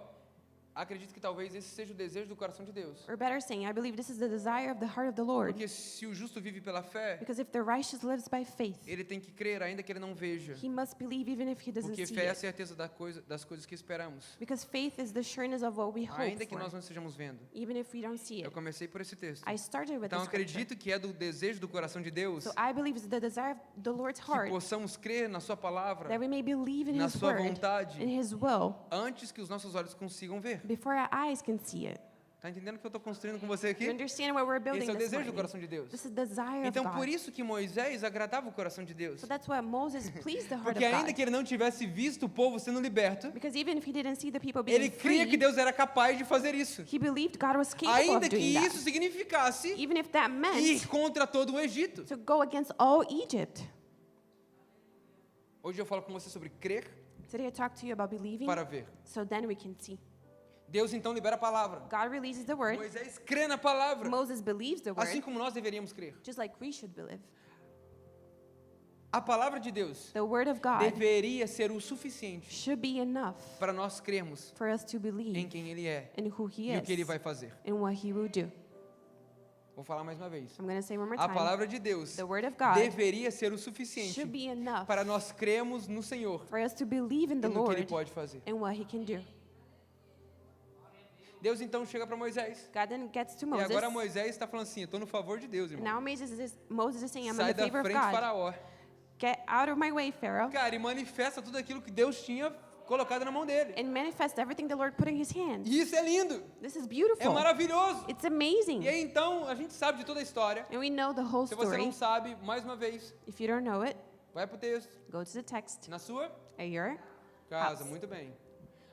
acredito que talvez esse seja o desejo do coração de Deus. or better saying, I believe this is the desire of the heart of the Lord. Porque se o justo vive pela fé, Because if the righteous lives by faith, ele tem que crer ainda que ele não veja. he must believe even if he doesn't Porque see fé é a it. certeza das coisas que esperamos. Because faith is the sureness of what we hope Ainda que nós for, não estejamos vendo. even if we don't see Eu it. comecei por esse texto. I started with Então the scripture. acredito que é do desejo do coração de Deus So I believe it's the desire of the Lord's que heart possamos crer na sua palavra that we may believe in na His sua word, vontade. in His will, antes que os nossos olhos consigam ver. before our eyes can see it. Tá entendendo o que eu estou construindo com você You aqui? understand what we're building Esse é o this desejo do morning? coração de Deus. This is the desire Então of por God. isso que Moisés agradava o coração de Deus. So that's what Moses pleased the heart Porque of ainda God. que ele não tivesse visto o povo sendo liberto, Because even if he didn't see the people ele being cria que free, Deus era capaz de fazer isso. he believed God was capable Ainda of que doing isso that. significasse Even if that meant ir contra todo o Egito. to go against all Egypt. Hoje eu falo com você sobre crer Today I talk to you about believing, para ver. so then we can see. Deus então libera a palavra. God releases the word. Moisés crê na palavra, Moses believes the assim word, como nós deveríamos crer. just like we should believe. A palavra de Deus The word of God deveria ser o suficiente should be enough para nós crermos for us to em believe quem Ele é in who He e o que Ele is vai fazer. and what He will do. Vou falar mais uma vez. I'm going to say one more A time. palavra de Deus The word of God deveria ser o suficiente should be enough para nós crermos no Senhor for us to believe in e the no que Ele Lord pode fazer. and what He can do. Deus então chega para Moisés. God then gets to E Moses. agora Moisés está falando assim, eu estou no favor de Deus, And irmão. now Moses is saying, I'm in Sai the da favor of frente, God. faraó. Get out of my way, Pharaoh, Cara, e manifesta tudo aquilo que Deus tinha colocado na mão dele. and manifest everything the Lord put in His hand. E isso é lindo. This is É beautiful. maravilhoso. It's amazing. E aí então, a gente sabe de toda a história. And we know the whole Se você não story. sabe, mais uma vez, If you don't know it, vai pro texto. go to the text Na sua at your casa, house. muito bem.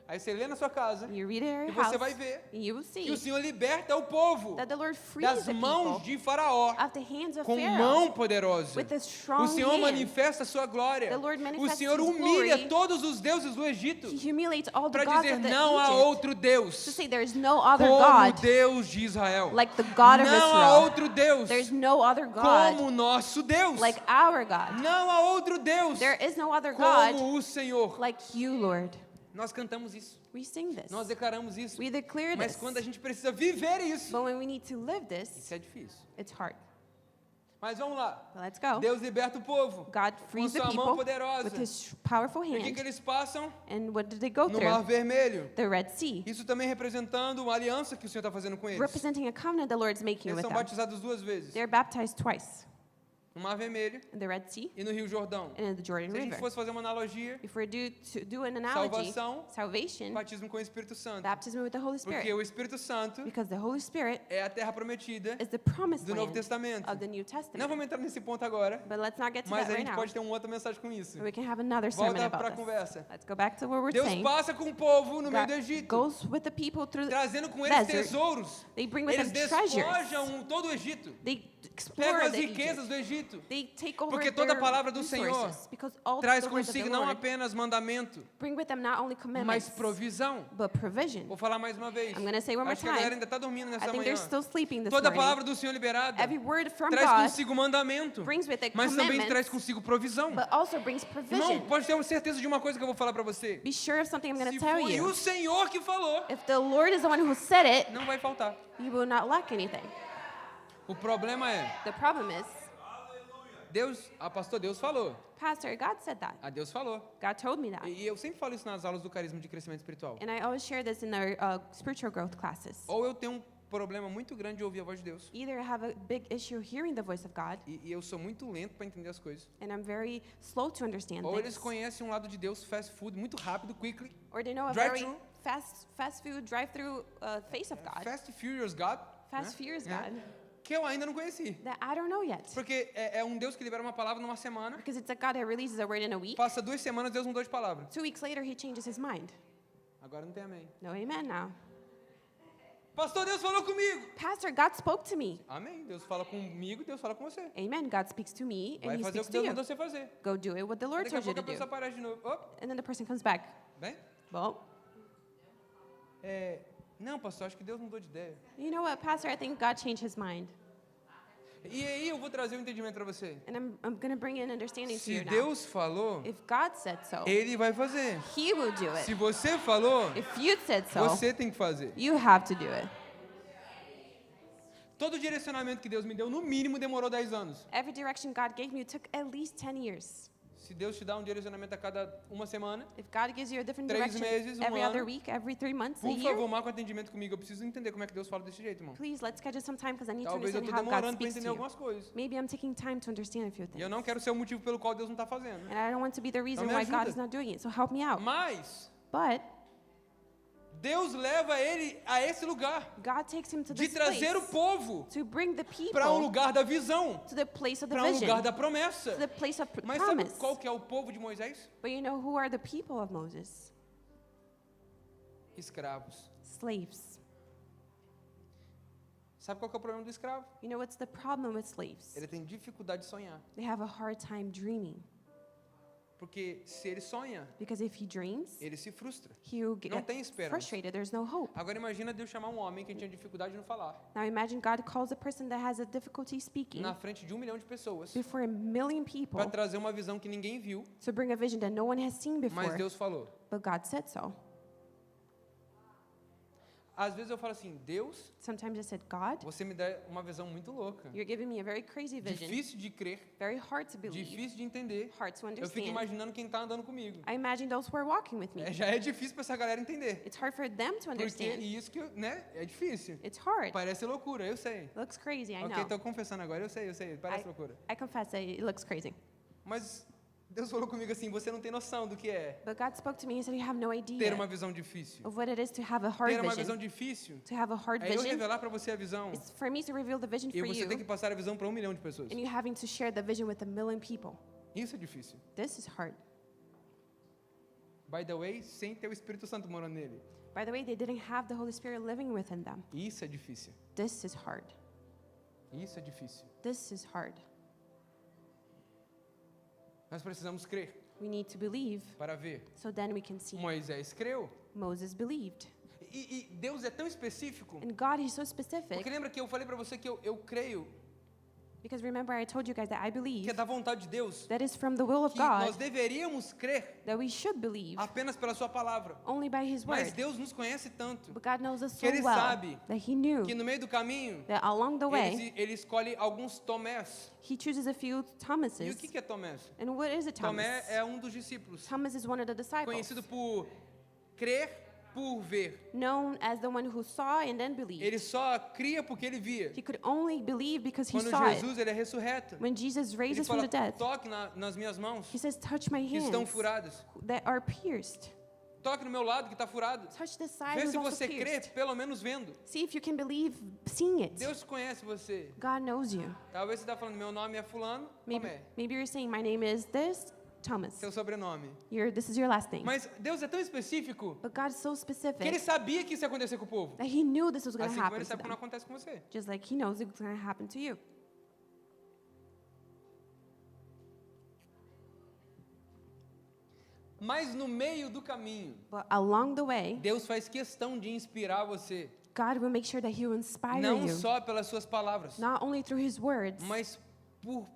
Aí você lê na sua casa You read it at e your você house, vai ver and you will que see o Senhor liberta o povo that the Lord frees das the mãos people de Faraó of the hands of com Pharaoh mão poderosa. with a strong O Senhor hand. manifesta a sua glória. The Lord O manifests Senhor His humilha glory. todos os deuses do Egito He humiliates all the para gods dizer of the não há Egypt outro Deus to say there is no other como o God Deus de Israel. like the God of Não há Israel. outro Deus There's no other como God o nosso Deus. like our God. Não há outro Deus There is no other God como o Senhor. like you, Lord. Nós cantamos isso, We sing this. nós declaramos isso, We declare mas this. quando a gente precisa viver isso, But when we need to live this, isso é difícil. it's hard. Mas vamos lá. But let's go. Deus liberta o povo God com frees the sua mão people poderosa. with His powerful E o que, hand. que eles passam? And what did they go No Mar through? Vermelho. The Red Sea, Isso também representando uma aliança que o Senhor está fazendo com eles. representing a covenant the Lord's making Eles with são them. batizados duas vezes. They're baptized twice, No Mar Vermelho in the Red Sea e no Rio Jordão. and in the Jordan Se a gente River. fosse fazer uma analogia, If we're to do an analogy, salvação, salvation, batismo com o Espírito Santo. baptism with the Holy Porque Spirit, o Espírito Santo because the Holy Spirit é a terra prometida is the promised do Novo land Testamento. of the New Não Testament. vamos entrar nesse ponto agora, But let's not get to mas that a right gente now. pode ter uma outra mensagem com isso. So we can have another sermon Volta para a about this. conversa. Let's go back to what we're Deus saying. passa com o povo no meio do God Egito, goes with the people through trazendo com eles desert. tesouros. They bring with Eles them treasures. despojam todo o Egito. They Pegam explore as the riquezas Egypt. do Egito. They take over Porque toda a their palavra do Senhor resources, because all Traz the words of the consigo não Lord apenas mandamento, bring with them not only mas commandments, provisão. but provision. Vou falar mais uma vez. I'm gonna say one more Acho que a galera time. ainda está dormindo I nessa think manhã. they're still sleeping this Toda a morning. palavra do Senhor liberada Every word from traz God consigo mandamento, brings with it mas também commandments, traz consigo provisão. but also brings Irmão, provision. pode ter certeza de uma coisa que eu vou falar para você. Be sure of something I'm going Se to tell foi you. o Senhor que falou, If the Lord is the one who said it, não vai faltar. you will not lack anything. O problema é, The problem is, pastor, Deus falou. Pastor, God said that. Deus falou. God told me that. E eu sempre falo isso nas aulas do carisma de crescimento espiritual. And I always share this in our spiritual growth classes. Ou eu tenho um problema muito grande de ouvir a voz de Deus. Either I have a big issue hearing the voice of God, E eu sou muito lento para entender as coisas. and I'm very slow to understand Ou eles things. conhecem um lado de Deus, fast food, muito rápido, quickly. Or they know a drive very through. fast food drive-through face of God. Fast Furious God. Fast né? furious É. God. que eu ainda não conheci. that I don't know yet. Porque é um Deus que libera uma palavra numa semana. Because it's a God that releases a word in a week. Passa 2 semanas, Deus mudou de palavra. 2 weeks later, he changes his mind. Agora não tem amém. No amen now. Pastor, Deus falou comigo. Pastor, God spoke to me. Amém. Deus fala comigo, Deus fala com você. Amen. God speaks to me and Vai he fazer o speaks que to Deus you. mandou você fazer. Go do it what the Lord Daqui a told you pouco a to pessoa do. aparece de novo. And then the person comes back. Bem? Well, Não, pastor, acho que Deus mudou de ideia. you know what, Pastor? I think God changed his mind. E aí eu vou trazer um entendimento para você. And I'm going to bring in understanding to Se you now. Deus falou, If God said so, Ele vai fazer. he will do Se it. você falou, If you said so, você tem que fazer. you have to do it. Todo o direcionamento que Deus me deu, no mínimo, demorou 10 anos. Every direction God gave me took at least 10 years. Se Deus te dá um direcionamento a cada uma semana, If God gives you a different 3 direction meses, every ano, other week, every 3 months, a por year, favor, marca um atendimento comigo. Eu preciso entender como é que Deus fala desse jeito, irmão. please let's schedule some time because I need to Talvez eu understand estou how God demorando para speaks entender to you. algumas coisas. Maybe I'm taking time to understand a few E eu things. não quero ser o motivo pelo qual Deus não está fazendo. And I don't want to be the reason me why God ajuda. is not doing it. So help me out. Mas But Deus leva ele a esse lugar God takes him to de this trazer o place povo to bring the para um people lugar da visão, to the place of the para um vision, lugar da promessa. to the place of Mas sabe promise. qual que é o povo de Moisés? But you know who are the people of Moses? Escravos. Slaves. Sabe qual que é o problema do escravo? You know what's the problem with slaves? Ele tem dificuldade de sonhar. They have a hard time dreaming. Porque se ele sonha, Because if he dreams, ele se frustra. he will Não get tem esperança. frustrated. There's no hope. Agora imagina Deus chamar um homem que tinha dificuldade de não falar, Now imagine God calls a person that has a difficulty speaking na frente de 1 milhão de pessoas, before 1 million para people trazer uma visão que ninguém viu, to bring a vision that no one has seen mas before. Deus falou. But God said so. Às vezes eu falo assim, Deus, Sometimes I said, God, você me dá uma visão muito louca, you're giving me a very crazy vision, difícil de crer, very hard to believe, difícil de entender. hard to Eu fico understand. imaginando quem está andando comigo. I imagine those who are walking with me. Já é difícil para essa galera entender. It's hard for them to Porque understand. isso que, né, é difícil. It's hard. Parece loucura, eu sei. Looks crazy, I Ok, know. estou confessando agora, eu sei, parece loucura. I confess that it looks crazy. Mas Deus falou comigo assim, você não tem noção do que é But God spoke to me and said, you have no ter idea uma visão difícil. of what it is to have a hard Ter uma visão vision. difícil To have a hard é eu vision revelar para você a visão is for me to reveal the vision e for você tem que you passar a visão para 1 milhão de pessoas. and you having to share the vision with 1 million people. Isso é difícil. This is hard. By the way, sem ter o Espírito Santo morando nele. By the way, they didn't have the Holy Spirit living within them. Isso é difícil. This is hard. Isso é difícil. This is hard. Nós precisamos crer We need to believe para ver. so then we can see. Moisés creu. Moses believed. E Deus é tão específico. And God is so specific Porque lembra que eu falei para você que eu creio because remember I told you guys that I que believe é da vontade de Deus. that is from the will of Que nós God deveríamos crer that we should believe apenas pela sua palavra. only by His Mas word. Deus nos conhece tanto But God knows us que so Ele well sabe that He knew que no meio do caminho that along the way ele escolhe alguns Tomés. He chooses a few E o Thomases. que é Tomés? And what is a Thomas? Tomé é um dos discípulos, Thomas is one of the disciples, conhecido por crer por ver. known as the one who saw and then believed. Ele só cria porque ele via. He could only believe because he Quando saw it. Jesus ele é ressurreto, When Jesus ele raises from fala, the dead, toque nas minhas mãos He says, touch my que estão hands furadas. that are pierced. Toque no meu lado que está furado. Touch the side Vê who's se also você crê, pierced. pelo menos vendo. See if you can believe seeing it. Deus conhece você. God knows you. Talvez você está falando, meu nome é fulano, Maybe, Tomé. maybe you're saying, my name is this, Thomas. Seu sobrenome. This is your last name. Mas Deus é tão específico But God is so que ele specific sabia que isso ia acontecer com o povo. that He knew this was going to Assim como happen ele to sabe que não them. acontece com você. Just like He knows it's going to happen to you. Mas no meio do caminho, But along the way, Deus faz questão de inspirar você. God will make sure that He will inspire Não you, só pelas suas palavras, not only through His words, mas por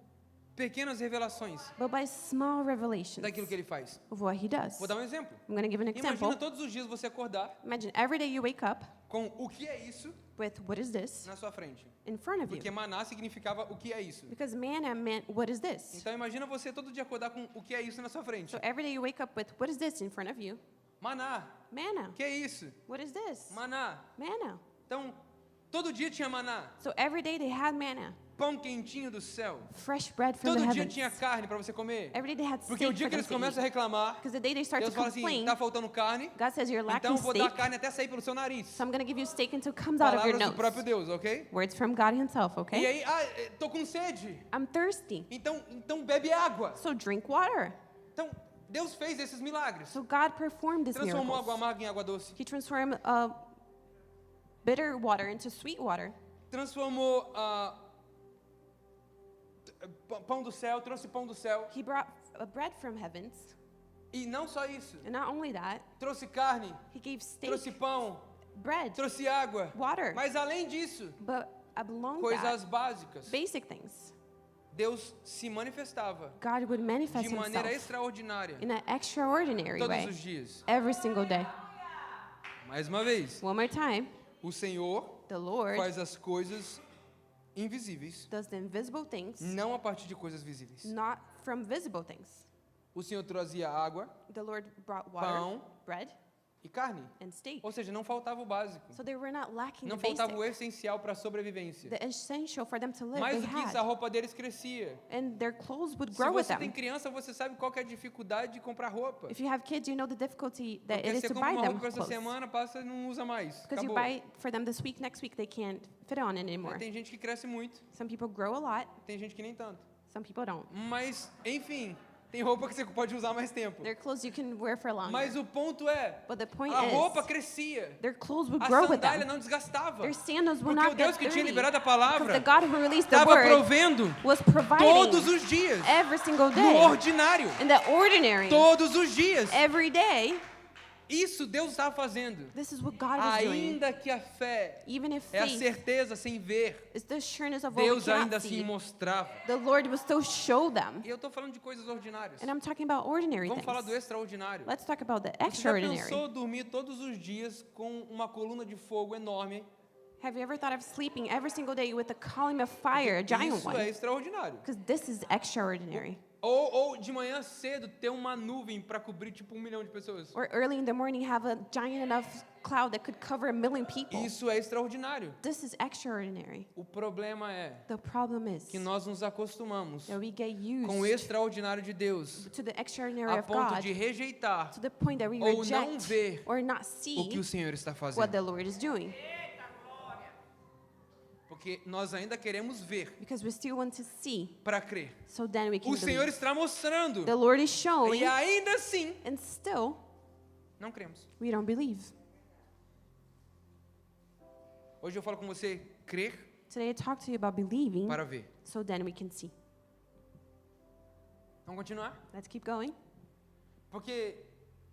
pequenas revelações but by small revelations daquilo que ele faz. of what He does. Vou dar um exemplo. I'm going to give an example. Imagina todos os dias você acordar Imagine every day you wake up com o que é isso with what is this na sua frente. in front of Porque you. maná significava o que é isso. Because manna meant what is this. Então imagina você todo dia acordar com o que é isso na sua frente. So every day you wake up with what is this in front of you? Maná. Manna. O que é isso? What is this? Maná. Manna. Então, todo dia tinha maná. So every day they had manna. pão quentinho do céu. fresh bread from the Todo dia heavens. tinha carne para você comer. Every day they had Porque steak o dia for que them eles to começam a eat. reclamar, Because the day they start Deus to fala assim, complain, tá faltando carne, God says you're lacking então vou dar steak, carne até sair pelo seu nariz. so I'm going to give you steak until it comes out of your Palavras do próprio nose. Deus, ok? Words from God himself, E okay? aí, tô com sede. I'm thirsty, Então bebe água. so drink water. Então, Deus fez esses milagres. So God performed this Transformou água miracle. amarga em água doce. He transformed bitter water into sweet water. Transformou pão do céu, trouxe pão do céu. He brought bread from heavens. E não só isso. And not only that, Trouxe carne, he gave steak, trouxe pão, bread, trouxe água. water. Mas além disso, But along coisas that, básicas. basic things, Deus se manifestava God would manifest de maneira himself extraordinária in an extraordinary todos way os dias. every single day. Mais uma vez, One more time, o Senhor the Lord faz as coisas invisíveis, does the invisible things, não a partir de coisas visíveis. not from visible things. O Senhor trazia água The Lord brought water, Pão. bread, e carne. and steak. Ou seja, não faltava o básico. So they were not lacking Não the faltava o basic, essencial para a sobrevivência. the essential for them to live. Mais They do que isso, a had, roupa deles crescia. and their clothes would Se grow with você tem them. criança, você sabe qual que é a dificuldade de comprar roupa. If you have kids, you know the difficulty that Porque it is você to compra buy uma them roupa para essa clothes. semana, passa e não usa mais. Because you Acabou. buy for them this week, next week they can't fit on it anymore. Tem gente que cresce muito, Some people grow a lot, tem gente que nem tanto. some people don't. Mas, enfim, tem roupa que você pode usar mais tempo. Their clothes you can wear for longer. Mas o ponto é, But the point a roupa is, crescia. their clothes would A grow with sandália them. não desgastava. Their sandals would Porque o not Deus get que tinha dirty. liberado a Because palavra the God who released the estava word provendo was providing todos os dias, every single no day. ordinário, In the ordinary, todos os dias. every day, Isso Deus estava fazendo. this is what God was doing. Ainda que a fé Even if é a faith certeza sem ver, is the sureness of what we Deus ainda cannot assim see, mostrava. the Lord will still show them. E eu estou falando de coisas ordinárias. And I'm talking about ordinary Vamos falar do things. extraordinário. Let's talk about the Você já extraordinary. pensou dormir todos os dias com uma coluna de fogo enorme? Have you ever thought of sleeping every single day with a column of fire, a giant Isso one? é extraordinário. Because this is extraordinary. Ou de manhã cedo ter uma nuvem para cobrir tipo 1 milhão de pessoas. Or early in the morning have a giant enough cloud that could cover 1 million people. Isso é extraordinário. This is extraordinary. O problema é The problem is que nós nos acostumamos that we get com o used extraordinário de Deus to the extraordinary a of ponto God de rejeitar to the point that we ou não reject ver or not o que o see Senhor está what fazendo. the Lord is doing. Porque nós ainda queremos ver Because we still want to see, para crer. so then we can O Senhor believe. está mostrando The Lord is showing, e ainda assim and still não cremos. we don't believe. Hoje eu falo com você crer Today I talk to you about believing, para ver. so then we can see. Vamos continuar? Let's keep going. Porque,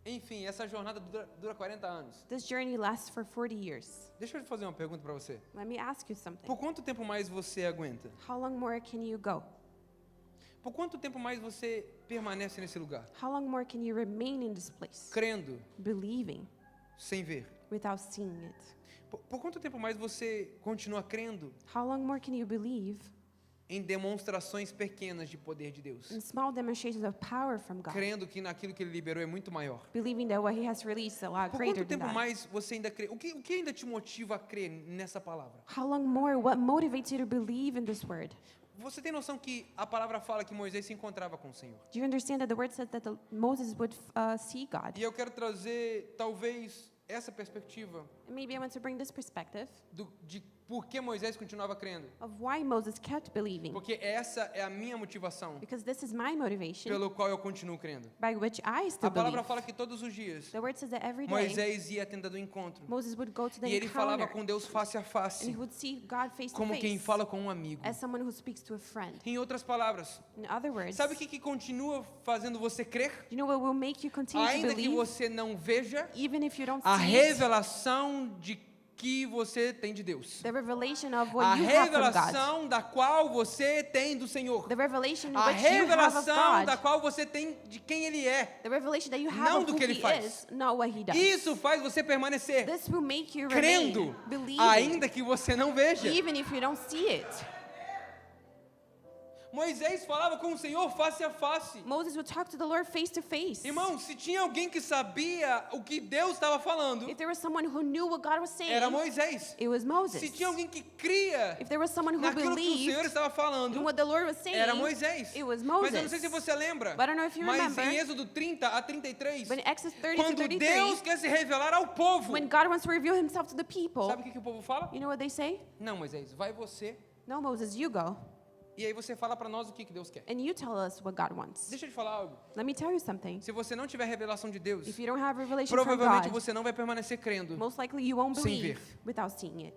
enfim, essa jornada dura 40 anos. This journey lasts for 40 years. Deixa eu te fazer uma pergunta para você. Let me ask you something. Por quanto tempo mais você aguenta? How long more can you go? Por quanto tempo mais você permanece nesse lugar? How long more can you remain in this place? Crendo, Believing sem ver. without seeing it. Por quanto tempo mais você continua crendo How long more can you believe em demonstrações pequenas de poder de Deus? in small demonstrations of power from God? Crendo que naquilo que Ele liberou é muito maior. Believing that what He has released is a lot Por greater quanto than tempo that. mais você ainda crê? O que ainda te motiva a crer nessa palavra? How long more? What motivates you to believe in this word? Você tem noção que a palavra fala que Moisés se encontrava com o Senhor? Do you understand that the word says that Moses would see God? E eu quero trazer, talvez, essa perspectiva And maybe I want to bring this perspective de por que Moisés continuava crendo. of why Moses kept believing. Porque essa é a minha motivação Because this is my motivation pelo qual eu continuo crendo. by which I still A palavra believe. fala que todos os dias The word says that every day Moisés ia à tenda do encontro Moses would go to the e ele falava encounter com Deus face a and he face, would see God face to como quem face fala com um amigo. as someone who speaks to a friend. Em outras palavras, In other words, sabe o que continua fazendo você crer? you know what will make you continue to Ainda que believe você não veja even if you don't a see it? revelação de que você tem de Deus. The revelation of A what you have from God. revelação da qual você tem do Senhor. The revelation A which you have of revelação da God. qual você tem de quem Ele é. The revelation that you have Não of do who que ele He faz. is, not what He does. Isso faz você permanecer This will make you crendo, remain, believing, ainda que você não veja. even if you don't see it. Moisés falava com o Senhor face a face. Moses would talk to the Lord face to face. Irmão, se tinha alguém que sabia o que Deus estava falando, If there was someone who knew what God was saying, era Moisés. it was Moses. Se tinha alguém que cria If there was someone who naquilo que o Senhor believed estava in falando, what the Lord was saying, era Moisés. it was Mas eu não sei Moses. se você lembra, But I don't know if you mas remember, em Êxodo 30 a 33, but in Exodus 30 to quando 33, Deus quer se revelar ao povo, when God wants to reveal himself to the people, sabe o que o povo fala? you know what they say? Não, Moisés, vai você. No, Moses, you go. E aí você fala para nós o que Deus quer. And you tell us what God wants. Deixa eu te falar algo. Let me tell you something. Se você não tiver revelação de Deus, If you don't have revelation from provavelmente God, você não vai permanecer crendo. most likely you won't sem believe ver. without seeing it.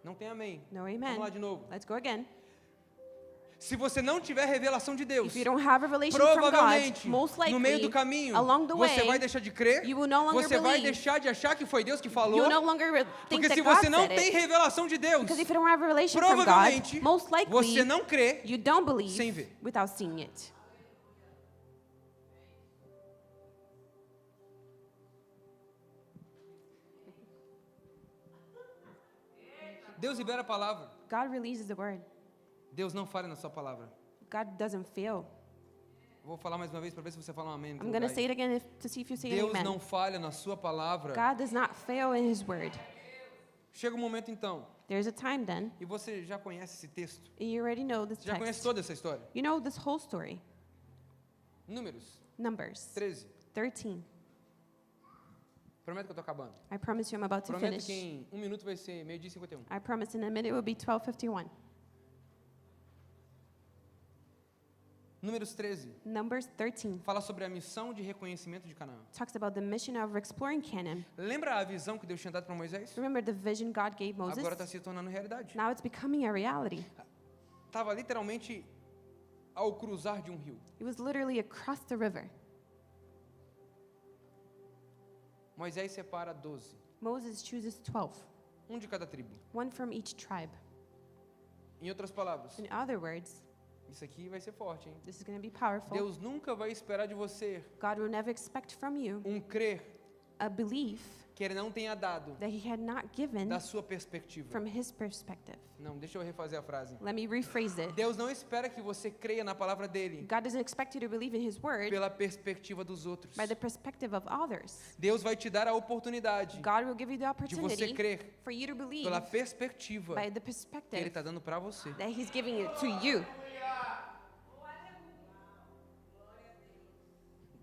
Não tem amém. No Vamos lá amen. de novo. Let's go again. Se você não tiver revelação de Deus, If you don't have revelation from God, provavelmente most no meio do likely caminho along the você way, vai deixar de crer, you will no longer você vai believe. deixar de achar que foi Deus que falou, you no longer think porque that se God você não said tem it. revelação de Deus, Because if you don't have revelation from provavelmente God, most likely você não crê you don't believe sem ver. without seeing it. Deus libera a palavra. God releases the word. Deus não falha na sua palavra. God doesn't fail. Vou falar mais uma vez para ver se você fala um amém. no I'm teu going to lugar say aí. it again to see if you say Deus amen. não falha na sua palavra. God does not fail in his word. Chega um momento então, There's a time then, e você já conhece esse texto, and you already know this já conhece text. toda essa história. You know this whole story. Números Numbers 13. 13. Prometo que eu tô acabando. I promise you I'm about to Prometo finish. que em 1 minuto vai ser 12:51. I promise in a minute it will be 12:51. Números 13 Numbers 13 fala sobre a missão de reconhecimento de Canaã. talks about the mission of exploring Canaan. Lembra a visão que Deus tinha dado para Moisés? Remember the vision God gave Moses? Agora está se tornando realidade. Now it's becoming a reality. Estava literalmente ao cruzar de um rio. It was literally across the river. Moisés separa 12, Moses chooses 12, um de cada tribo. one from each tribe. Em outras palavras, In other words, isso aqui vai ser forte, hein? this is going to be powerful. Deus nunca vai esperar de você God will never expect from you crer a belief que Ele não tenha dado that he had not given da sua perspectiva. from his perspective. Não, deixa eu refazer a frase. Let me rephrase it. Deus não espera que você creia na palavra dele God doesn't expect you to believe in his word pela perspectiva dos outros. by the perspective of others. Deus vai te dar a oportunidade God will give you the de você opportunity crer for you to believe pela perspectiva by the que Ele perspective está dando para você. that he's giving it to you.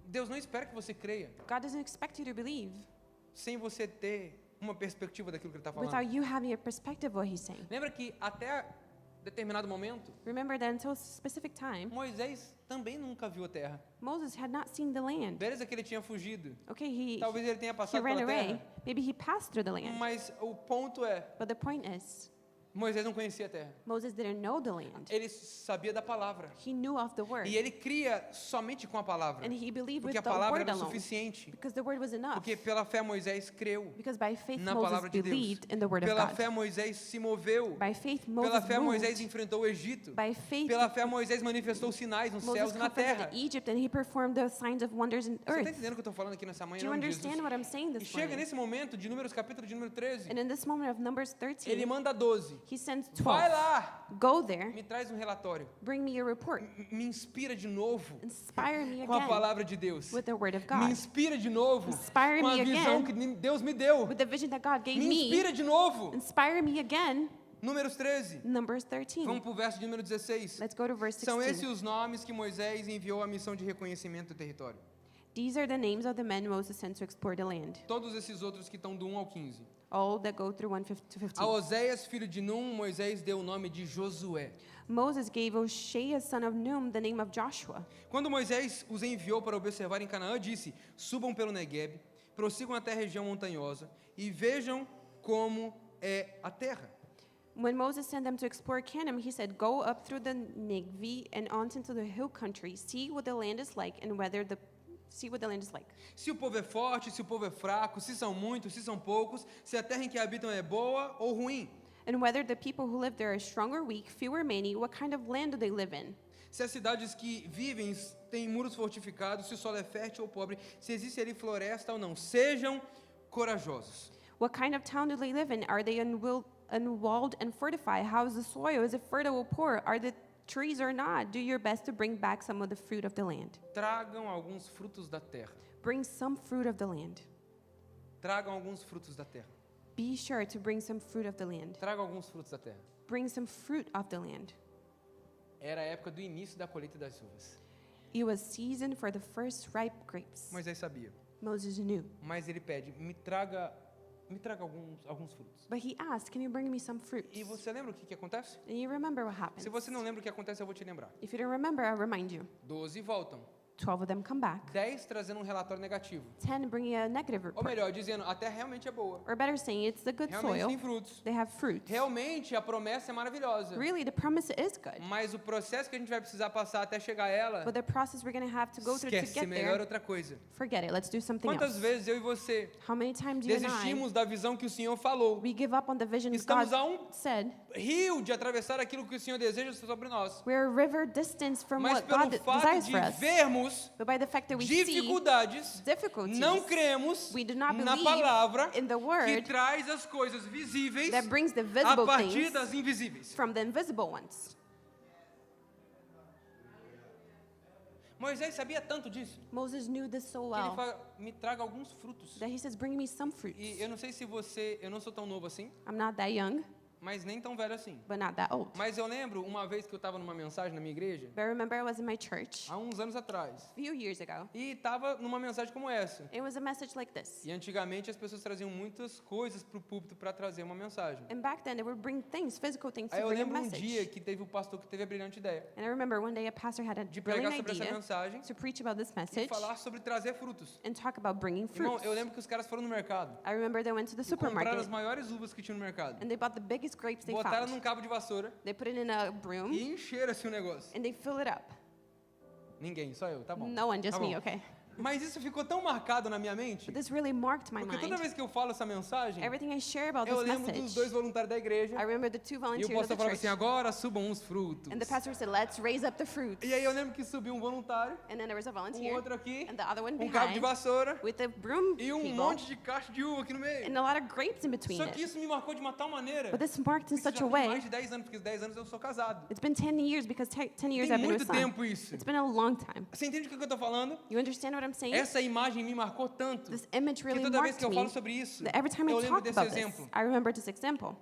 Deus não espera que você creia God doesn't expect you to believe sem você ter uma perspectiva daquilo que Ele está falando. without you having a perspective of what he's saying. Lembra que até determinado momento, Remember that until a specific time, Moisés também nunca viu a terra. Moses had not seen the land. Beleza que ele tinha fugido. Okay, he Talvez ele tenha he passado ran pela away. terra. Maybe he passed through the land. Mas o ponto é, But the point is, Moisés não conhecia a terra. Moses didn't know the land. Ele sabia da palavra. He knew of the word. E ele cria somente com a palavra. And he believed Porque with a the palavra word era o alone. suficiente. Because the word was enough. Porque pela fé Moisés creu Because by faith na Moses palavra de Deus. believed in the word of Pela God. fé Moisés se moveu. By faith Pela Moses fé Moisés moved. enfrentou o Egito. By faith Pela fé Moisés manifestou sinais nos Moses céus e na terra. confronted Egypt and he performed the signs of wonders in Você está earth. entendendo o que eu estou falando aqui nessa manhã? Do em you nome de Jesus? understand what I'm saying E this chega morning? nesse momento de Números capítulo de número 13. And in this moment of Numbers Ele 13, manda 12. he sends Vai 12. lá, Go there, me traz um relatório. bring me a report, Me inspira de novo inspire me com a again palavra de Deus. with the word of Me God, inspira de novo Inspire com a me visão again que Deus me deu. with the vision that God gave Me me, inspira de novo. inspire me again. Números 13. Numbers 13. Vamos para o verso de número 16. Let's go to verse São esses 16. os nomes que Moisés enviou à missão de reconhecimento do território. These are the names of the men Moses sent to explore the land, Todos esses outros que estão do 1 ao 15. all that go through 1 to 15. A Oséias, filho de Num, Moisés deu o nome de Josué. Moses gave Oshea, son of Num, the name of Joshua. Quando Moisés os enviou para observar em Canaã, disse: subam pelo Negueb, prossigam até a região montanhosa e vejam como é a terra. When Moses sent them to explore Canaan, he said, "Go up through the Negev and on into the hill country. See what the land is like, and see what the land is like. Se o povo é forte, se o povo é fraco, se são muitos, se são poucos, se a terra em que habitam é boa ou ruim. And whether the people who live there are strong or weak, few or many, what kind of land do they live in? Se as cidades que vivem têm muros fortificados, se o solo é fértil ou pobre, se existe ali floresta ou não. Sejam corajosos. What kind of town do they live in? Are they unwalled and fortified? How is the soil? Is it fertile or poor? Are the trees or not, do your best to bring back some of the fruit of the land. Tragam alguns frutos da terra. Bring some fruit of the land. Tragam alguns frutos da terra. Be sure to bring some fruit of the land. Tragam alguns frutos da terra. Bring some fruit of the land. Era a época do início da colheita das uvas. It was season for the first ripe grapes. Moisés sabia. Moses knew. Mas ele pede, me traga alguns frutos. But he asked, can you bring me some fruits? E você lembra o que acontece? And you remember what happened. Se você não lembra o que acontece, eu vou te lembrar. If you don't remember, I'll remind you. 12 voltam. 12 of them come back. 10 trazendo um relatório negativo. 10 bringing a negative Ou report. melhor, dizendo, a terra realmente é boa. Or better saying, it's the good Realmente soil. tem frutos. They have fruits. Realmente a promessa é maravilhosa. Really, the promise is good. Mas o processo que a gente vai precisar passar até chegar a ela, But the process we're going to have to go through to esquece, get melhor there, outra coisa. forget it. Let's do something Quantas else. vezes eu e você How many times you and I, desistimos da visão que o Senhor falou? we give up on the vision Estamos God a um said? rio de atravessar aquilo que o Senhor deseja sobre nós. We're a river distance from Mas what pelo God fato desires de for us. vermos But by the fact that we see dificuldades, difficulties, não cremos we do not na believe palavra in the que word traz as coisas visíveis that brings the a visible partir things das invisíveis. from the invisible ones. Moisés sabia tanto disso Moses knew this so que ele well fala, me traga alguns frutos. that he says, bring me some fruits. E eu não sei se você, eu não sou tão novo assim, I'm not that young, mas nem tão velho assim. but not that old. Mas eu lembro uma vez que eu estava numa mensagem na minha igreja, But I remember I was in my church há uns anos atrás, a few years ago. e estava numa mensagem como essa. It was a message like this. E antigamente as pessoas traziam muitas coisas para o púlpito para trazer uma mensagem. And back then, they would bring things, physical things, Aí to eu bring a lembro um message. dia que teve um pastor que teve a brilhante ideia And I remember one day a pastor had a de pregar brilliant sobre essa idea mensagem to preach about this e message falar sobre trazer frutos. and talk about bringing Irmão, fruits. eu lembro que os caras foram no mercado I remember they went to the e compraram as supermarket maiores uvas que tinha no mercado. and they bought the biggest grapes they Botaram found. num cabo de vassoura They put it in a broom e encheram assim o negócio. and they fill it up. Ninguém, só eu, tá bom. No one, just Tá bom. me, okay? Mas isso ficou tão marcado na minha mente, But this really marked my porque toda mind. vez que eu falo essa mensagem, Everything I share about eu this lembro dos dois message, voluntários da igreja I remember the two e o volunteers of pastor the falava church. assim, agora subam os frutos. And the pastor said, let's raise up the fruits. E aí eu lembro que subiu um voluntário, And then there was a um volunteer outro aqui, and the other one um cabo de behind vassoura with the broom e um people monte de caixa de uva aqui no meio. and a lot of grapes in between Só que it. isso me marcou de uma tal maneira. But this marked in Isso já such a tem way. mais de 10 anos, porque 10 anos eu sou casado. It's been 10 years because 10 years Tem I've been with muito son. tempo isso. It's been a long time. Você entende o que eu tô falando? You understand what I'm saying? Essa imagem me marcou tanto This image que really toda vez marked que eu me falo sobre isso, that every time eu I lembro talk desse about this, exemplo. I remember this example.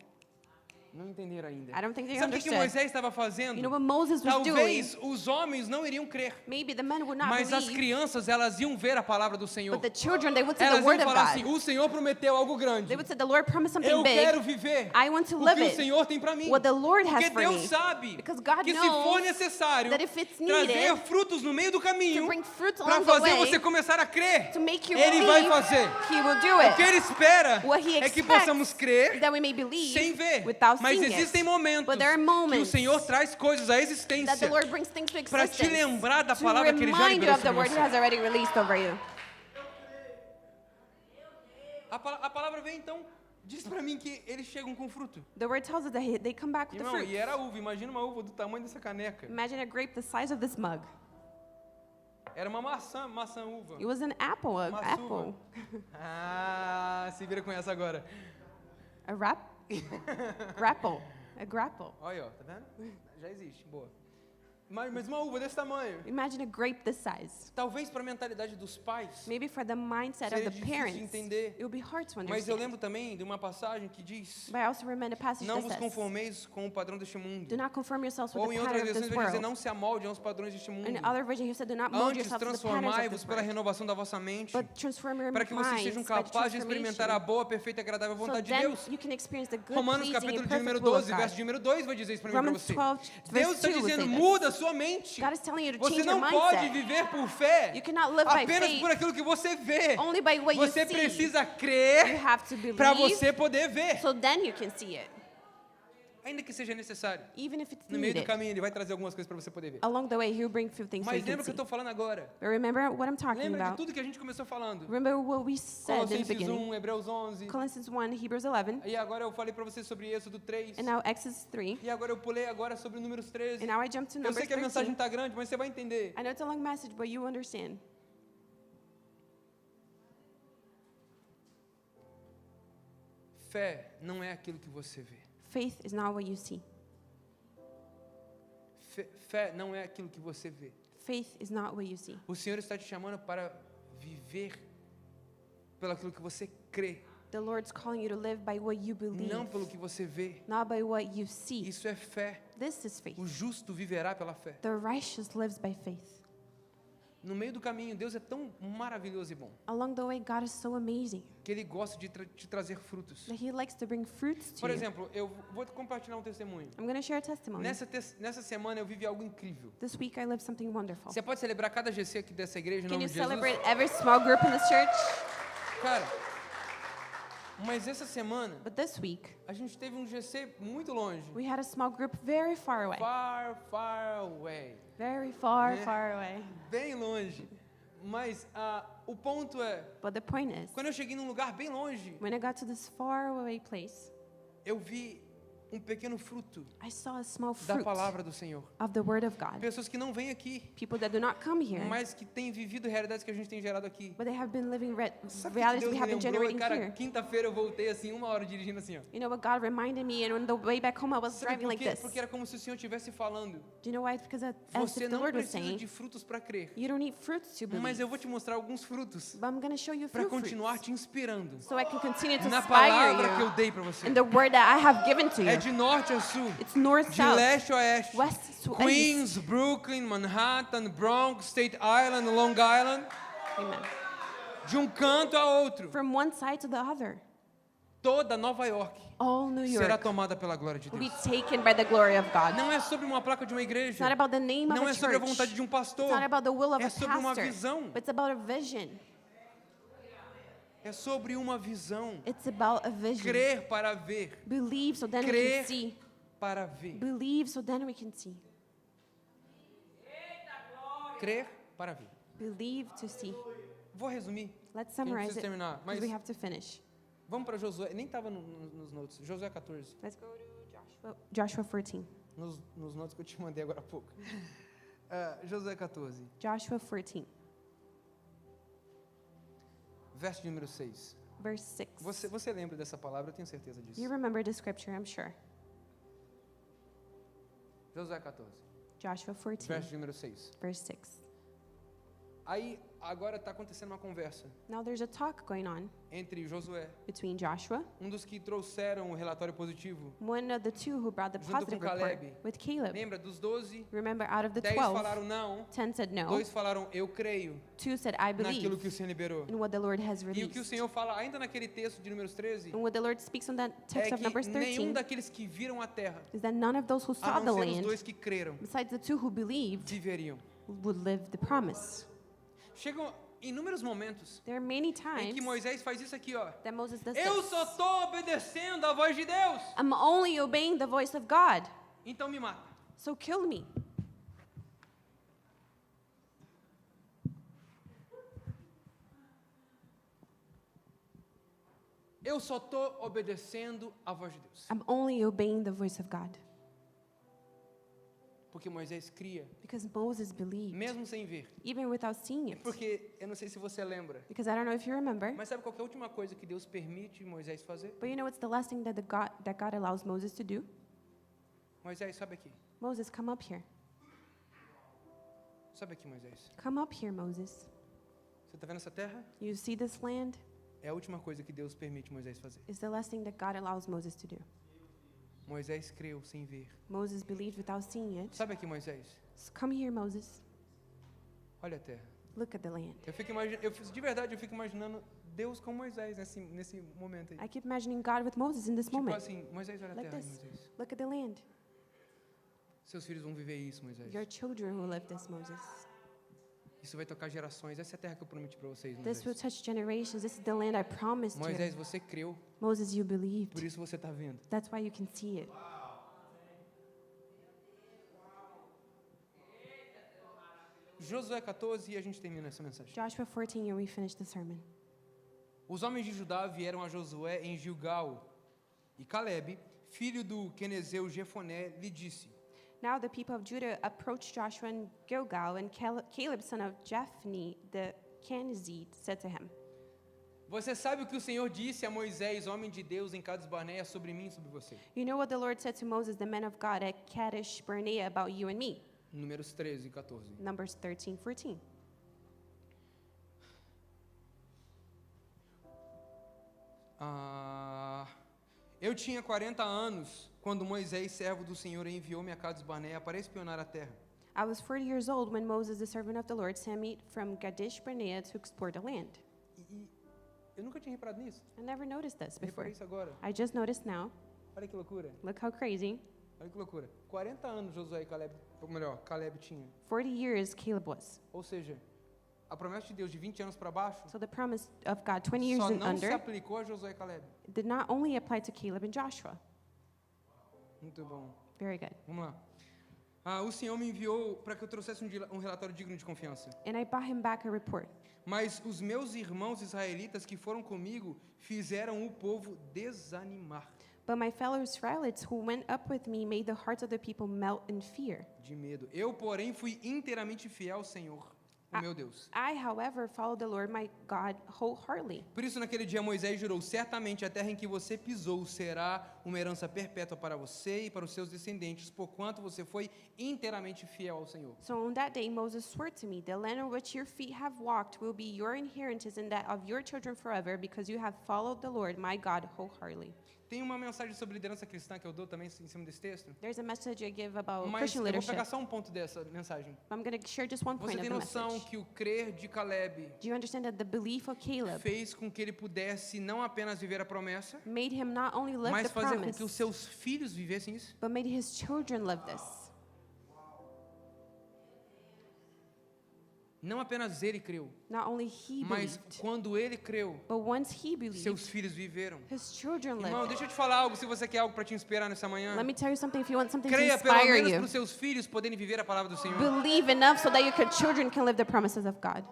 Não entenderam ainda. I don't think they Sabe o que understood. Moisés estava fazendo? You know what Moses was doing? Talvez os homens não iriam crer, Maybe the men would not mas as believe, crianças elas iam ver a palavra do Senhor. but the children, they would say the Elas word iam of falar God. assim: o Senhor prometeu algo grande. They would say, the Lord promised something Eu big. quero viver I want to o live que o it. Senhor tem para mim. What the Lord Porque has for Deus me. sabe Because God que se for knows necessário that if it's trazer needed frutos no meio do caminho to bring fruits para along the fazer way, você começar a crer, to make you Ele vai believe, fazer. He will do O que it. Ele espera What He é que expects possamos is crer that we may believe sem ver. without Mas seeing existem it. momentos But there are que o moments Senhor traz coisas à that existência the Lord brings things to para te existence lembrar da to palavra que Ele já remind you liberou of the sobre word He você. has already released over you. A palavra vem então, diz para mim que eles chegam com fruto. The word tells us that they come back with the Irmão, fruit. e era uva, imagina uma uva do tamanho dessa caneca. Imagine a grape the size of this mug. Era uma maçã uva. It was an apple, an Maçuva. apple. Ah, se vira com essa agora. A grapple. A grapple. Olha, ó, tá vendo? Já existe, boa. Mas uma uva desse tamanho. Imagine a grape this size. Talvez para a mentalidade dos pais, Maybe for the mindset seja of the difícil de parents, entender. it will be hard to Mas eu understand. lembro também de uma passagem que diz: But I also remember a passage não that vos says, conformeis com o padrão deste mundo. do not conform yourselves with Ou em the outras pattern of versões this vai dizer: world. não se amolde aos padrões deste mundo. In other version, he said, do not mold Antes yourselves to the patterns of transformai-vos this pela world, renovação da vossa mente, but transform your para que vocês minds sejam by capazes de experimentar a transformation. boa, perfeita e agradável So vontade de then Deus. you can experience the good, Romanos pleasing, capítulo and de número perfect will of 12, verso God. de número 2 vai dizer isso para mim e para Romans você. 12, Deus verse está 2 will dizendo, say this. muda a sua mente. God is telling you to Você change your não pode mindset. viver por fé You cannot live by apenas faith por aquilo que você vê. only by what you Você see. precisa You crer have to para believe você poder ver. so then you can see it, Ainda que seja necessário. even if it's No meio do needed. caminho ele vai trazer algumas coisas para você poder ver. Along the way, he'll bring few things so Mas you can lembra o que eu see. estou falando agora. But remember what I'm talking Lembra de about. tudo que a gente começou falando. Remember what we said in the Colossenses beginning. 1, Hebreus 11. Colossians 1, Hebrews 11, E agora eu falei para você sobre Êxodo 3. and now Exodus 3, E agora eu pulei agora sobre Números 13. and now I jump to Eu Numbers sei que a mensagem 13. está grande, mas você vai entender. I know it's a long message, but you understand. Fé não é aquilo que você vê. Faith is not what you see. Fé não é aquilo que você vê. Faith is not what you see. O Senhor está te chamando para viver pelo aquilo que você crê, The Lord's calling you to live by what you believe, não pelo que você vê. not by what you see. Isso é fé. This is faith. O justo viverá pela fé. The righteous lives by faith. No meio do caminho, Deus é tão maravilhoso e bom Along the way, God is so amazing que Ele gosta de te trazer frutos. that He likes to bring fruits to Por you. exemplo, eu vou compartilhar um testemunho. I'm going to share a testimony. Nessa semana eu vivi algo incrível. This week, I lived something wonderful. Você pode celebrar cada GC aqui dessa igreja em Can nome you de Jesus? celebrate every small group in this church? Cara, mas essa semana But this week, a gente teve um GC muito longe. we had a small group very far away. Far, far away. Very far, Yeah. far away. Bem longe. Mas o ponto é, But the point is, quando eu cheguei num lugar bem longe, when I got to this far away place, eu vi um pequeno fruto I saw a small da fruit palavra do Senhor. of the Word of God. Pessoas que não vêm aqui, People that do not come here, mas que têm vivido realidades que a gente tem gerado aqui. but they have been living Sabe o que realities Deus we me have been lembrou? generating Cara, here. quinta-feira eu voltei assim, 1 hora dirigindo assim, ó. You know what God reminded me, and on the way back home, I was Sabe driving por like quê? this. Porque era como se o Senhor estivesse falando. Do you know why? It's because as Você if the não Lord was precisa saying, de frutos para crer. you don't need fruits to Mas believe. eu vou te mostrar alguns frutos But I'm going to show you para few continuar fruits te inspirando so I can continue to na inspire palavra que eu you dei para você. in the Word that I have given to É you. de norte a sul, It's north, de south, leste a oeste, west to east. Queens, Brooklyn, Manhattan, Bronx, State Island, Long Island, Amen. de um canto a outro. From one side to the other, Toda Nova York all New será York tomada pela glória de will be Deus. taken by the glory of God. Não é sobre uma placa de uma It's igreja, not about the name of não a é sobre a church. vontade de um pastor, It's not about the will of é a sobre uma pastor. visão. But it's about a vision. É sobre uma visão. It's about a vision. Crer para ver, Believe so then we Crer. can see. para ver. Believe so then we can see. Crer para ver. Believe to see. Vou resumir. Let's a gente summarize precisa it terminar. because Mas we have to finish. vamos para Josué. Nem estava nos notes. Josué 14. Let's go to Joshua 14. Nos notes que eu te mandei agora há pouco. Josué 14. Joshua 14, Verso de número 6. verse 6. Você lembra dessa palavra? Eu tenho certeza disso. You remember the scripture, I'm sure. Josué 14. Joshua 14, Verso de número 6. verse 6. Aí, agora está acontecendo uma conversa Now there's a talk going on entre Josué, between Joshua, dos que trouxeram o relatório positivo. one of the two who brought the Junto com positive report, Caleb. with Caleb. Lembra? Dos 12, Remember, out of the 10 12, falaram não, 10 said no, 2 falaram eu creio 2 said I naquilo believe que o Senhor liberou. in what the Lord has E o que o released. Senhor fala, ainda naquele texto de números 13, And what the Lord speaks on that text é of Numbers que nenhum 13 daqueles que viram a terra, is that none of those who a saw the não ser os land, 2 que creram, besides the two who believed, viveriam. would live the promise. Chegam inúmeros momentos There are many em times que Moisés faz isso aqui, ó. that Moses does Eu this. só estou obedecendo a voz de Deus, I'm only obeying the voice of God, então me mata. so kill me. Eu só estou obedecendo a voz de Deus. I'm only obeying the voice of God. Porque Moisés cria, Because Moses believed, mesmo sem ver. even without seeing it. Porque, eu não sei se você lembra, Because I don't know if you remember, mas sabe qual que é a última coisa que Deus permite Moisés fazer? but you know what's the last thing that God allows Moses to do? Moisés, sobe aqui. Moses, come up here. Sobe aqui, Moisés. Come up here, Moses. Você está vendo essa terra? You see this land? É a última coisa que Deus permite Moisés fazer. Is the last thing that God allows Moses to do. Moisés creu sem ver. Moses believed without seeing it. Sabe aqui, Moisés? So come here, Moses. Olha a terra. Look at the land. De verdade, eu fico imaginando Deus com Moisés nesse momento aí. I keep imagining God with Moses in this Tipo moment. assim, Moisés, olha a Like terra, this. Moisés. Look at the land. Seus filhos vão viver isso, Moisés. Your children will live this, Moses. Isso vai tocar gerações. Essa é a terra que eu prometi para vocês, This will Moisés. touch generations. This is the land I promised Moisés, you. você creu, Moses, you por believed. isso você está vendo. That's why you can see it. Josué 14 e a gente termina essa mensagem. Joshua 14, and we finish the sermon. Os homens de Judá vieram a Josué em Gilgal, e Caleb, filho do quenezeu Jefoné, lhe disse: Now the people of Judah approached Joshua in Gilgal, and Caleb, son of Jephunneh, the Kenizzite, said to him, Você sabe o que o Senhor disse a Moisés, homem de Deus, em Cades Barneia, sobre mim e sobre você? You know what the Lord said to Moses, the man of God at Kadesh Barnea, about you and me? Números 13 e 14. Numbers 13:14. Eu tinha 40 anos quando Moisés, servo do Senhor, enviou-me a Cades Barneia para espionar a terra. I was 40 years old when Moses, the servant of the Lord, sent me from Kadesh Barnea to explore the land. E eu nunca tinha reparado nisso. I never noticed this Eu reparei before. isso agora. I just noticed now. Olha que loucura. Look how crazy. Olha que loucura. 40 anos Josué e Caleb, ou melhor, Caleb tinha. 40 years Caleb was. Ou seja, a promessa de Deus de 20 anos para baixo So the promise of God 20 years só and não se under aplicou a Josué e Caleb. did not only apply to Caleb and Joshua. Muito bom. Very good. Vamos lá. O Senhor me enviou para que eu trouxesse um relatório digno de confiança. And I brought him back a report. Mas os meus irmãos israelitas que foram comigo fizeram o povo desanimar But my fellow Israelites who went up with me made the hearts of the people melt in fear. de medo. Eu, porém, fui inteiramente fiel ao Senhor, o meu Deus. I, however, followed the Lord my God wholeheartedly. Por isso, naquele dia, Moisés jurou: certamente a terra em que você pisou será uma herança perpétua para você e para os seus descendentes, porquanto você foi inteiramente fiel ao Senhor. So on that day Moses swore to me, the land on which your feet have walked will be your inheritance and that of your children forever, because you have followed the Lord my God wholeheartedly. Tem uma mensagem sobre liderança cristã que eu dou também em cima desse texto. There's a message I give about Mas Christian eu vou leadership. pegar só um ponto dessa mensagem. I'm going to share just one Você point of tem the noção message. que o crer de Caleb Do you understand that the belief of Caleb fez com que ele pudesse não apenas viver a promessa, made him not only live mas the fazer com promise, que os seus filhos vivessem isso? but made his children live this? Não apenas ele creu, Not only he mas believed, quando ele creu, but once he believed, seus filhos viveram. his children Irmão, lived. deixa eu te falar algo, se você quer algo para te inspirar nessa manhã. Let me tell you something, if you want something to Creia pelo inspire menos para you, os seus filhos poderem viver a palavra do Senhor. believe enough so that your children can live the promises of God.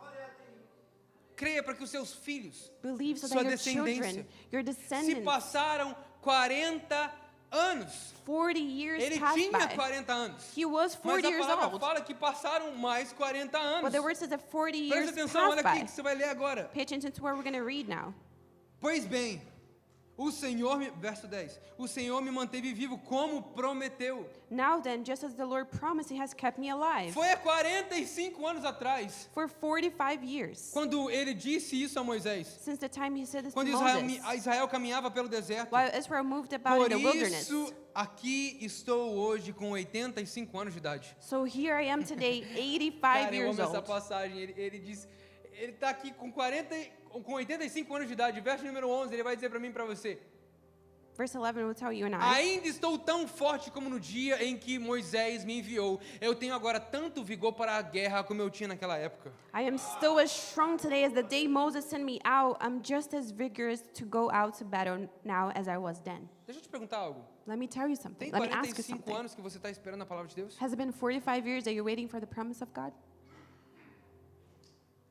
Creia para que os seus filhos, Believe so sua that your children, descendência, your se descendants, passaram 40 anos. 40 years Ele passed tinha by. 40 anos. He was Mas 40 a years palavra old. fala que passaram mais 40 anos. But the word says that 40 years Presta atenção, olha passed aqui by. que você vai ler agora. Pay attention to where we're going to read now. Pois bem, o Senhor, verso 10, o Senhor me manteve vivo como prometeu. Now then, just as the Lord promised, he has kept me alive. Foi há 45 anos atrás, For 45 years. quando ele disse isso a Moisés. Since the time he said this to Quando Moses. Israel caminhava pelo deserto. While Israel moved about Por in the wilderness. isso, aqui estou hoje com 85 anos de idade. So here I am today, 85 Cara, eu years amo essa old. passagem. Ele diz, ele está aqui com 85 anos de idade. Verso número 11, ele vai dizer para mim e para você: Verse 11 will tell you and I. ainda estou tão forte como no dia em que Moisés me enviou. Eu tenho agora tanto vigor para a guerra como eu tinha naquela época. I am still as strong today as the day Moses sent me out. I'm just as vigorous to go out to battle now as I was then. Deixa eu te perguntar algo. Let me tell you something. Tem Let me ask you 45 something. anos que você está esperando a palavra de Deus? Has it been 45 years that you're waiting for the promise of God?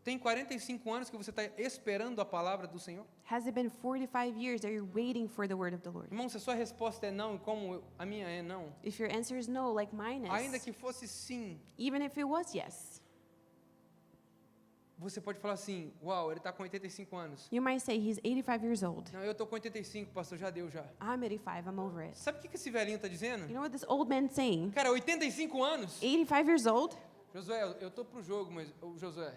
Tem 45 anos que você está esperando a palavra do Senhor? Has it been 45 years that you're waiting for the word of the Lord? Irmão, se a sua resposta é não, como a minha é não, If your answer is no, like mine ainda is, que fosse sim, even if it was yes, você pode falar assim: uau, ele está com 85 anos. you might say he's 85 years old. Não, eu estou com 85, pastor, já deu já. I'm 85, I'm over it. Sabe o que esse velhinho está dizendo? You know what this old man's saying? Cara, 85 anos. 85 years old? Josué, eu estou pro jogo, mas Josué,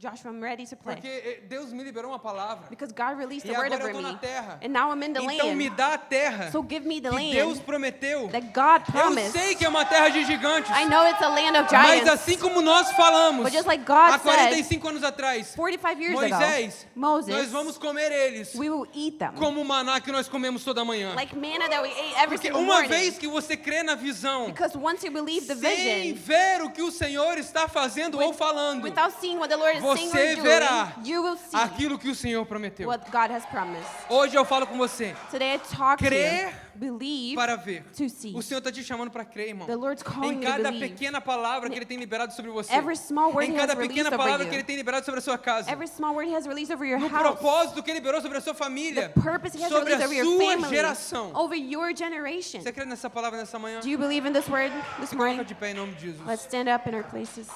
Joshua, I'm ready to play. porque Deus me liberou uma palavra. Because God released E the word agora eu over estou me. na terra. And now I'm in the Então me land. dá a terra So give me the que Deus land prometeu. that God Eu promised. sei que é uma terra de gigantes. I know it's a land of Mas giants. assim como nós falamos But just like God há 45 anos atrás, 45 years Moisés, ago, Moses, nós vamos comer eles we will eat them. como o maná que nós comemos toda manhã. Like manna that we ate every Porque single uma morning. vez que você crê na visão, Because once you believe the sem vision, ver o que o Senhor está fazendo ou falando, without seeing what the Lord is saying você or verá doing, you will see aquilo que o Senhor prometeu. what God has promised. Hoje eu falo com você, Today I talk to crer you, believe para ver. to see. O Senhor está te chamando para crer, irmão. The Lord's calling Em you to cada believe. pequena palavra que Ele tem liberado sobre você. Every small word Em He cada has pequena released over palavra you. que Ele tem liberado sobre a sua casa. Every small word He has released over your No house. propósito que Ele liberou sobre a sua família. The purpose He has Sobre a released over your sua family. geração. Over your generation. Você crê nessa palavra nessa manhã? Do you believe in this word this Coloca morning? de pé em nome de Jesus. Let's stand up in our places.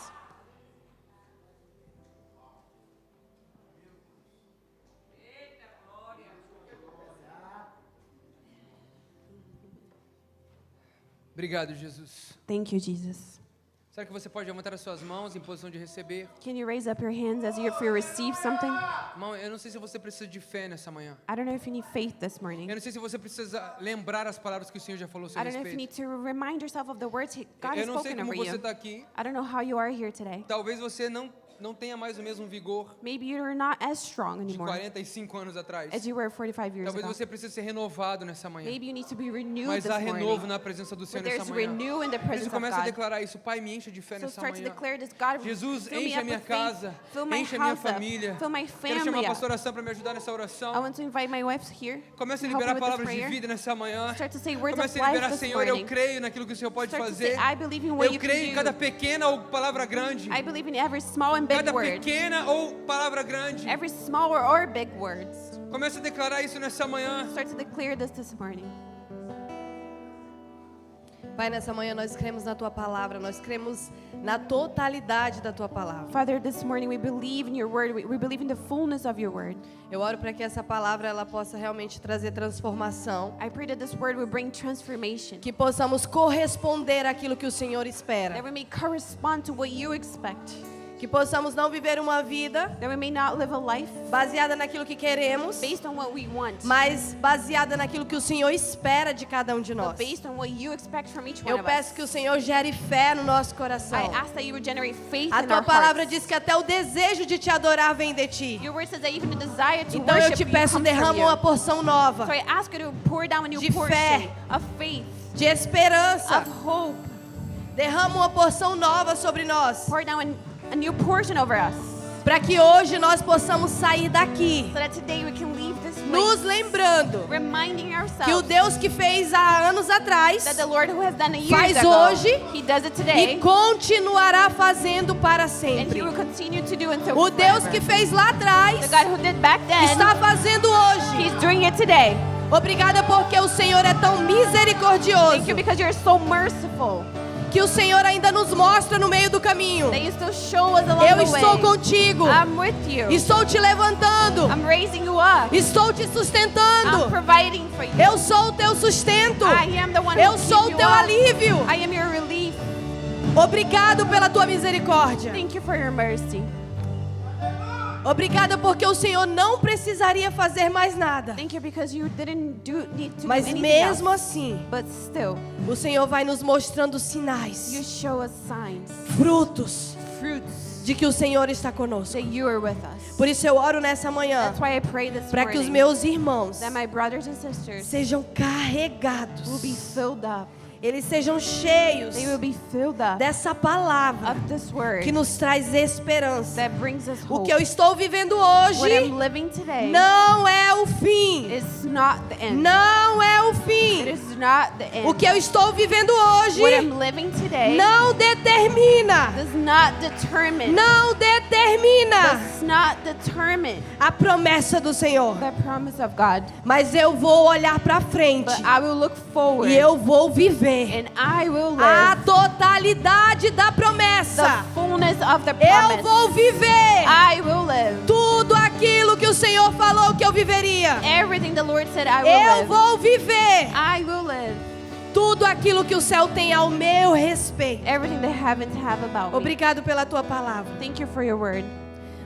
Obrigado, Jesus. Thank you, Jesus. Será que você pode levantar as suas mãos em posição de receber? Can you raise up your hands as if you receive something? Irmão, eu não sei se você precisa de fé nessa manhã. I don't know if you need faith this morning. Eu não sei se você precisa lembrar as palavras que o Senhor já falou a seu I don't know if you need respeito. to remind yourself of the words God has Eu não sei spoken como over você you. está aqui. I don't know how you are here today. Talvez você não tenha mais o mesmo vigor Maybe you're not as strong de anymore 45 anos atrás. as you were 45 years Talvez ago. você precise ser renovado nessa manhã. Maybe you need to be renewed Mas this há renovo morning. na presença do But Senhor there's nessa manhã. renew in the Por isso presence of começa a God. declarar isso. Pai, me enche de fé So nessa start to manhã. declare this, God, Jesus, fill me enche a up minha with faith, casa, fill my enche a minha house up, família. fill my Quero chamar family a up. pastora Sam para me ajudar nessa I oração. want to invite my wife here. Comece a to help liberar me with this palavras de prayer. vida nessa manhã. Start to say words of Comece a life liberar, this Senhor, eu morning. creio naquilo que o Senhor pode Start to say, fazer. I believe in what Eu you creio em can cada do. pequena ou palavra grande. I believe in every small and big Cada word. pequena ou palavra grande. Every small or big words. Comece a declarar isso nessa manhã. Start to declare this morning. Pai, nessa manhã nós cremos na Tua palavra, nós cremos na totalidade da Tua palavra. Father, this morning we believe in your word. We believe in the fullness of your word. Eu oro para que essa palavra ela possa realmente trazer transformação, I pray that this word will bring transformation. que possamos corresponder àquilo que o Senhor espera, That we may correspond to what you expect. que possamos não viver uma vida That we may not live a life baseada naquilo que queremos, based on what we want, mas baseada naquilo que o Senhor espera de cada um de but nós. based on what you expect from each one Eu of peço us. que o Senhor gere fé no nosso coração. I ask that you would generate faith A in Tua our palavra hearts. diz que até o desejo de te adorar vem de Ti. Your word says that even the desire to Então eu worship te you peço, comes from derrama you. uma porção nova So I ask you to pour down a new de portion fé, of faith, de esperança. of hope. Derrama uma porção nova sobre nós, Pour down a new portion over us, para que hoje nós possamos sair daqui, so that today we can leave this nos place lembrando reminding que o ourselves Deus que fez há anos atrás that the Lord who has done it faz years ago, hoje He does it e today, continuará fazendo para and sempre. He will continue to do until O Deus forever. que fez lá atrás The God who did back then, está fazendo hoje. He's doing it today. Obrigada porque o Senhor é tão misericordioso, Thank you because you're so merciful que o Senhor ainda nos mostra no meio do caminho. that you still show us along Eu the estou way. contigo, I'm with you. estou te levantando, I'm raising you up. estou te I'm sustentando. providing for you. Eu sou o teu sustento. I am the one Eu who sou keeps o you teu up. alívio. I am your relief. Obrigado pela tua misericórdia. Thank you for your mercy. Obrigada porque o Senhor não precisaria fazer mais nada. Thank you because you didn't need to Mas do anything mesmo else. assim, But still, o Senhor vai nos mostrando you sinais, show us signs, frutos fruits de que o Senhor está conosco. that you are with us. Por isso eu oro nessa manhã That's why I pray this para que os morning meus irmãos that my brothers and sisters sejam will carregados, be filled up. eles sejam cheios They will be filled up dessa palavra of this word que nos traz esperança. that brings us O hope. que eu estou vivendo What hoje I'm living today não é o fim. is not the end. Não é o It fim. is not the end. O que eu estou vivendo hoje What I'm living today não determina, does not determine. não determina Does not determine a promessa do Senhor. the promise of God. Mas eu vou olhar para frente But I will look forward e eu vou viver and I will a live totalidade da the promessa. fullness of the Eu promise. vou viver I will live tudo aquilo que o Senhor falou que eu viveria. everything the Lord said I will Eu live. vou viver I will live tudo aquilo que o céu tem ao meu respeito. everything the heavens have about me. Obrigado pela tua palavra. Thank you for your word.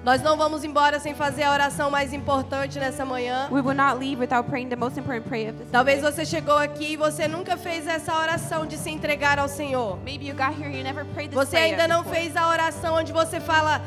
Nós não vamos embora sem fazer a oração mais importante nessa manhã. We will not leave without praying the most important prayer of this Talvez morning. você chegou aqui e você nunca fez essa oração de se entregar ao Senhor. Maybe you got here and you never prayed this Você prayer ainda não before. fez a oração onde você fala: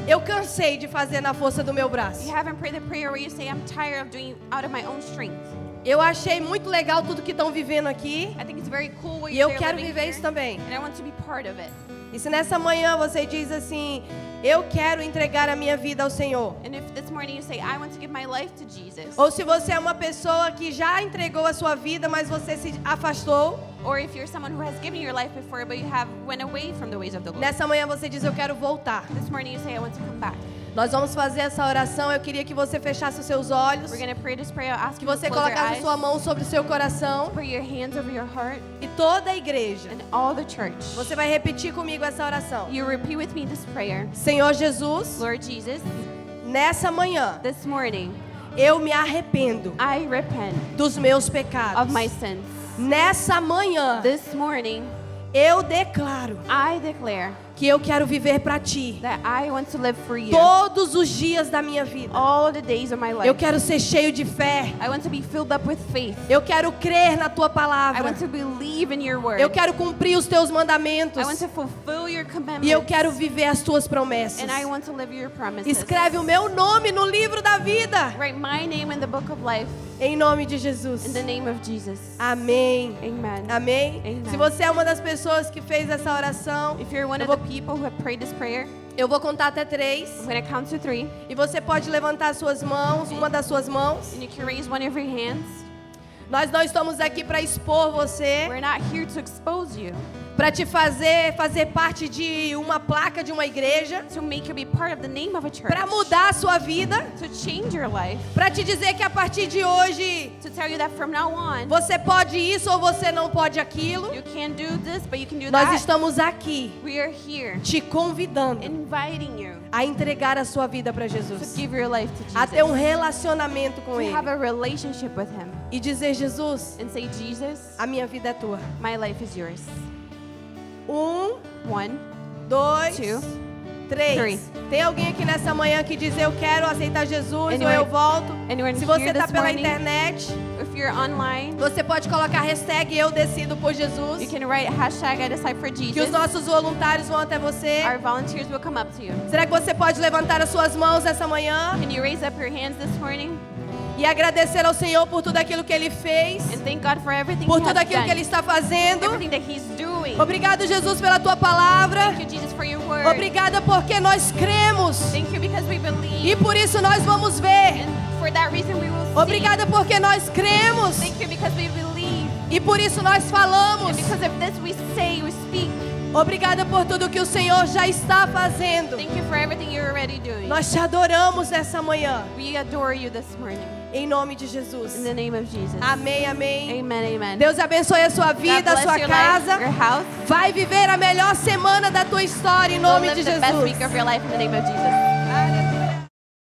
eu cansei de fazer na força do meu braço. You haven't prayed the prayer where you say, I'm tired of doing out of my own strength. Eu achei muito legal tudo que estão vivendo aqui I think it's very cool what e eu you're quero living viver here, isso também. and I want to be part of it. E se nessa manhã você diz assim: eu quero entregar a minha vida ao Senhor. And if this morning you say, I want to give my life to Jesus, Ou se você é uma pessoa que já entregou a sua vida, mas você se afastou, or if you're someone who has given your life before but you have went away from the ways of the Lord, nessa manhã você diz: eu quero voltar. this morning you say, I want to come back. Nós vamos fazer essa oração. Eu queria que você fechasse os seus olhos, We're going to pray this prayer. I'll ask que you to você close your colocasse eyes, sua mão sobre o seu coração put your hands over your heart, e toda a igreja. and all the church. Você vai repetir comigo essa oração. You repeat with me this prayer. Senhor Jesus, Lord Jesus, nessa manhã this morning eu me arrependo I repent dos meus pecados. of my sins. Nessa manhã, This morning, eu declaro I declare que eu quero viver para Ti that I want to live for you todos os dias da minha vida. all the days of my life. Eu quero ser cheio de fé. I want to be filled up with faith. Eu quero crer na Tua I palavra. want to believe in your word. Eu quero cumprir os Teus mandamentos. I want to fulfill your commandments. E eu quero viver as Tuas promessas. And I want to live your promises. Escreve o meu nome no livro da vida. Write my name in the book of life Em nome de Jesus. in the name of Jesus. Amém. Amen. Amém. Amen. Se você é uma das pessoas que fez essa oração, If you're one eu of vou, the people who have prayed this prayer, eu vou contar até 3. I'm going to count to 3. E você pode levantar suas mãos, uma das suas mãos. And you can raise one of your hands. Nós não estamos aqui para expor você, We're not here to expose you, para te fazer parte de uma placa de uma igreja, to make you be part of the name of a church, para mudar a sua vida, to change your life, para te dizer que a partir de hoje to tell you that from now on, você pode isso ou você não pode aquilo. you can do this, but you can do Nós that. estamos aqui We are here te convidando inviting you a entregar a sua vida para to Jesus, give your life to Jesus, a ter um relacionamento com to Ele have a relationship with Him, e dizer: Jesus, and say, Jesus, a minha vida é tua. my life is yours. 1, 1, 2, 2, 3. 3. Tem alguém aqui nessa manhã que diz: eu quero aceitar Jesus, Anyone- ou eu volto. anyone Se você here está this pela morning? internet, If you're online, você pode colocar hashtag eu decido por Jesus, you can write hashtag I decide for que os Jesus. nossos voluntários vão até você. Our volunteers will come up to you. Será que você pode levantar as suas mãos essa manhã Can you raise up your hands this morning e agradecer ao Senhor por tudo aquilo que Ele fez, and thank God for everything por He tudo has aquilo que Ele done, está fazendo? everything that He's doing. Obrigado, Jesus, pela Tua palavra. Thank you, Jesus, for your word. Obrigada porque nós cremos Thank you because we believe, e por isso nós vamos ver. and for that reason we will see. Obrigada porque nós cremos Thank you because we believe, e por isso nós falamos. and because of this we say, we speak. Obrigada por tudo que o Senhor já está fazendo. Thank you for everything you're already doing. Nós te adoramos essa manhã, We adore you this morning. em nome de Jesus. In the name of Jesus. Amém, amém. Amen, amen. Deus abençoe a sua God vida, a bless sua your casa. life, your house. Vai viver a melhor semana da tua história, em Go nome live de the best week Jesus. of your life in the name of Jesus.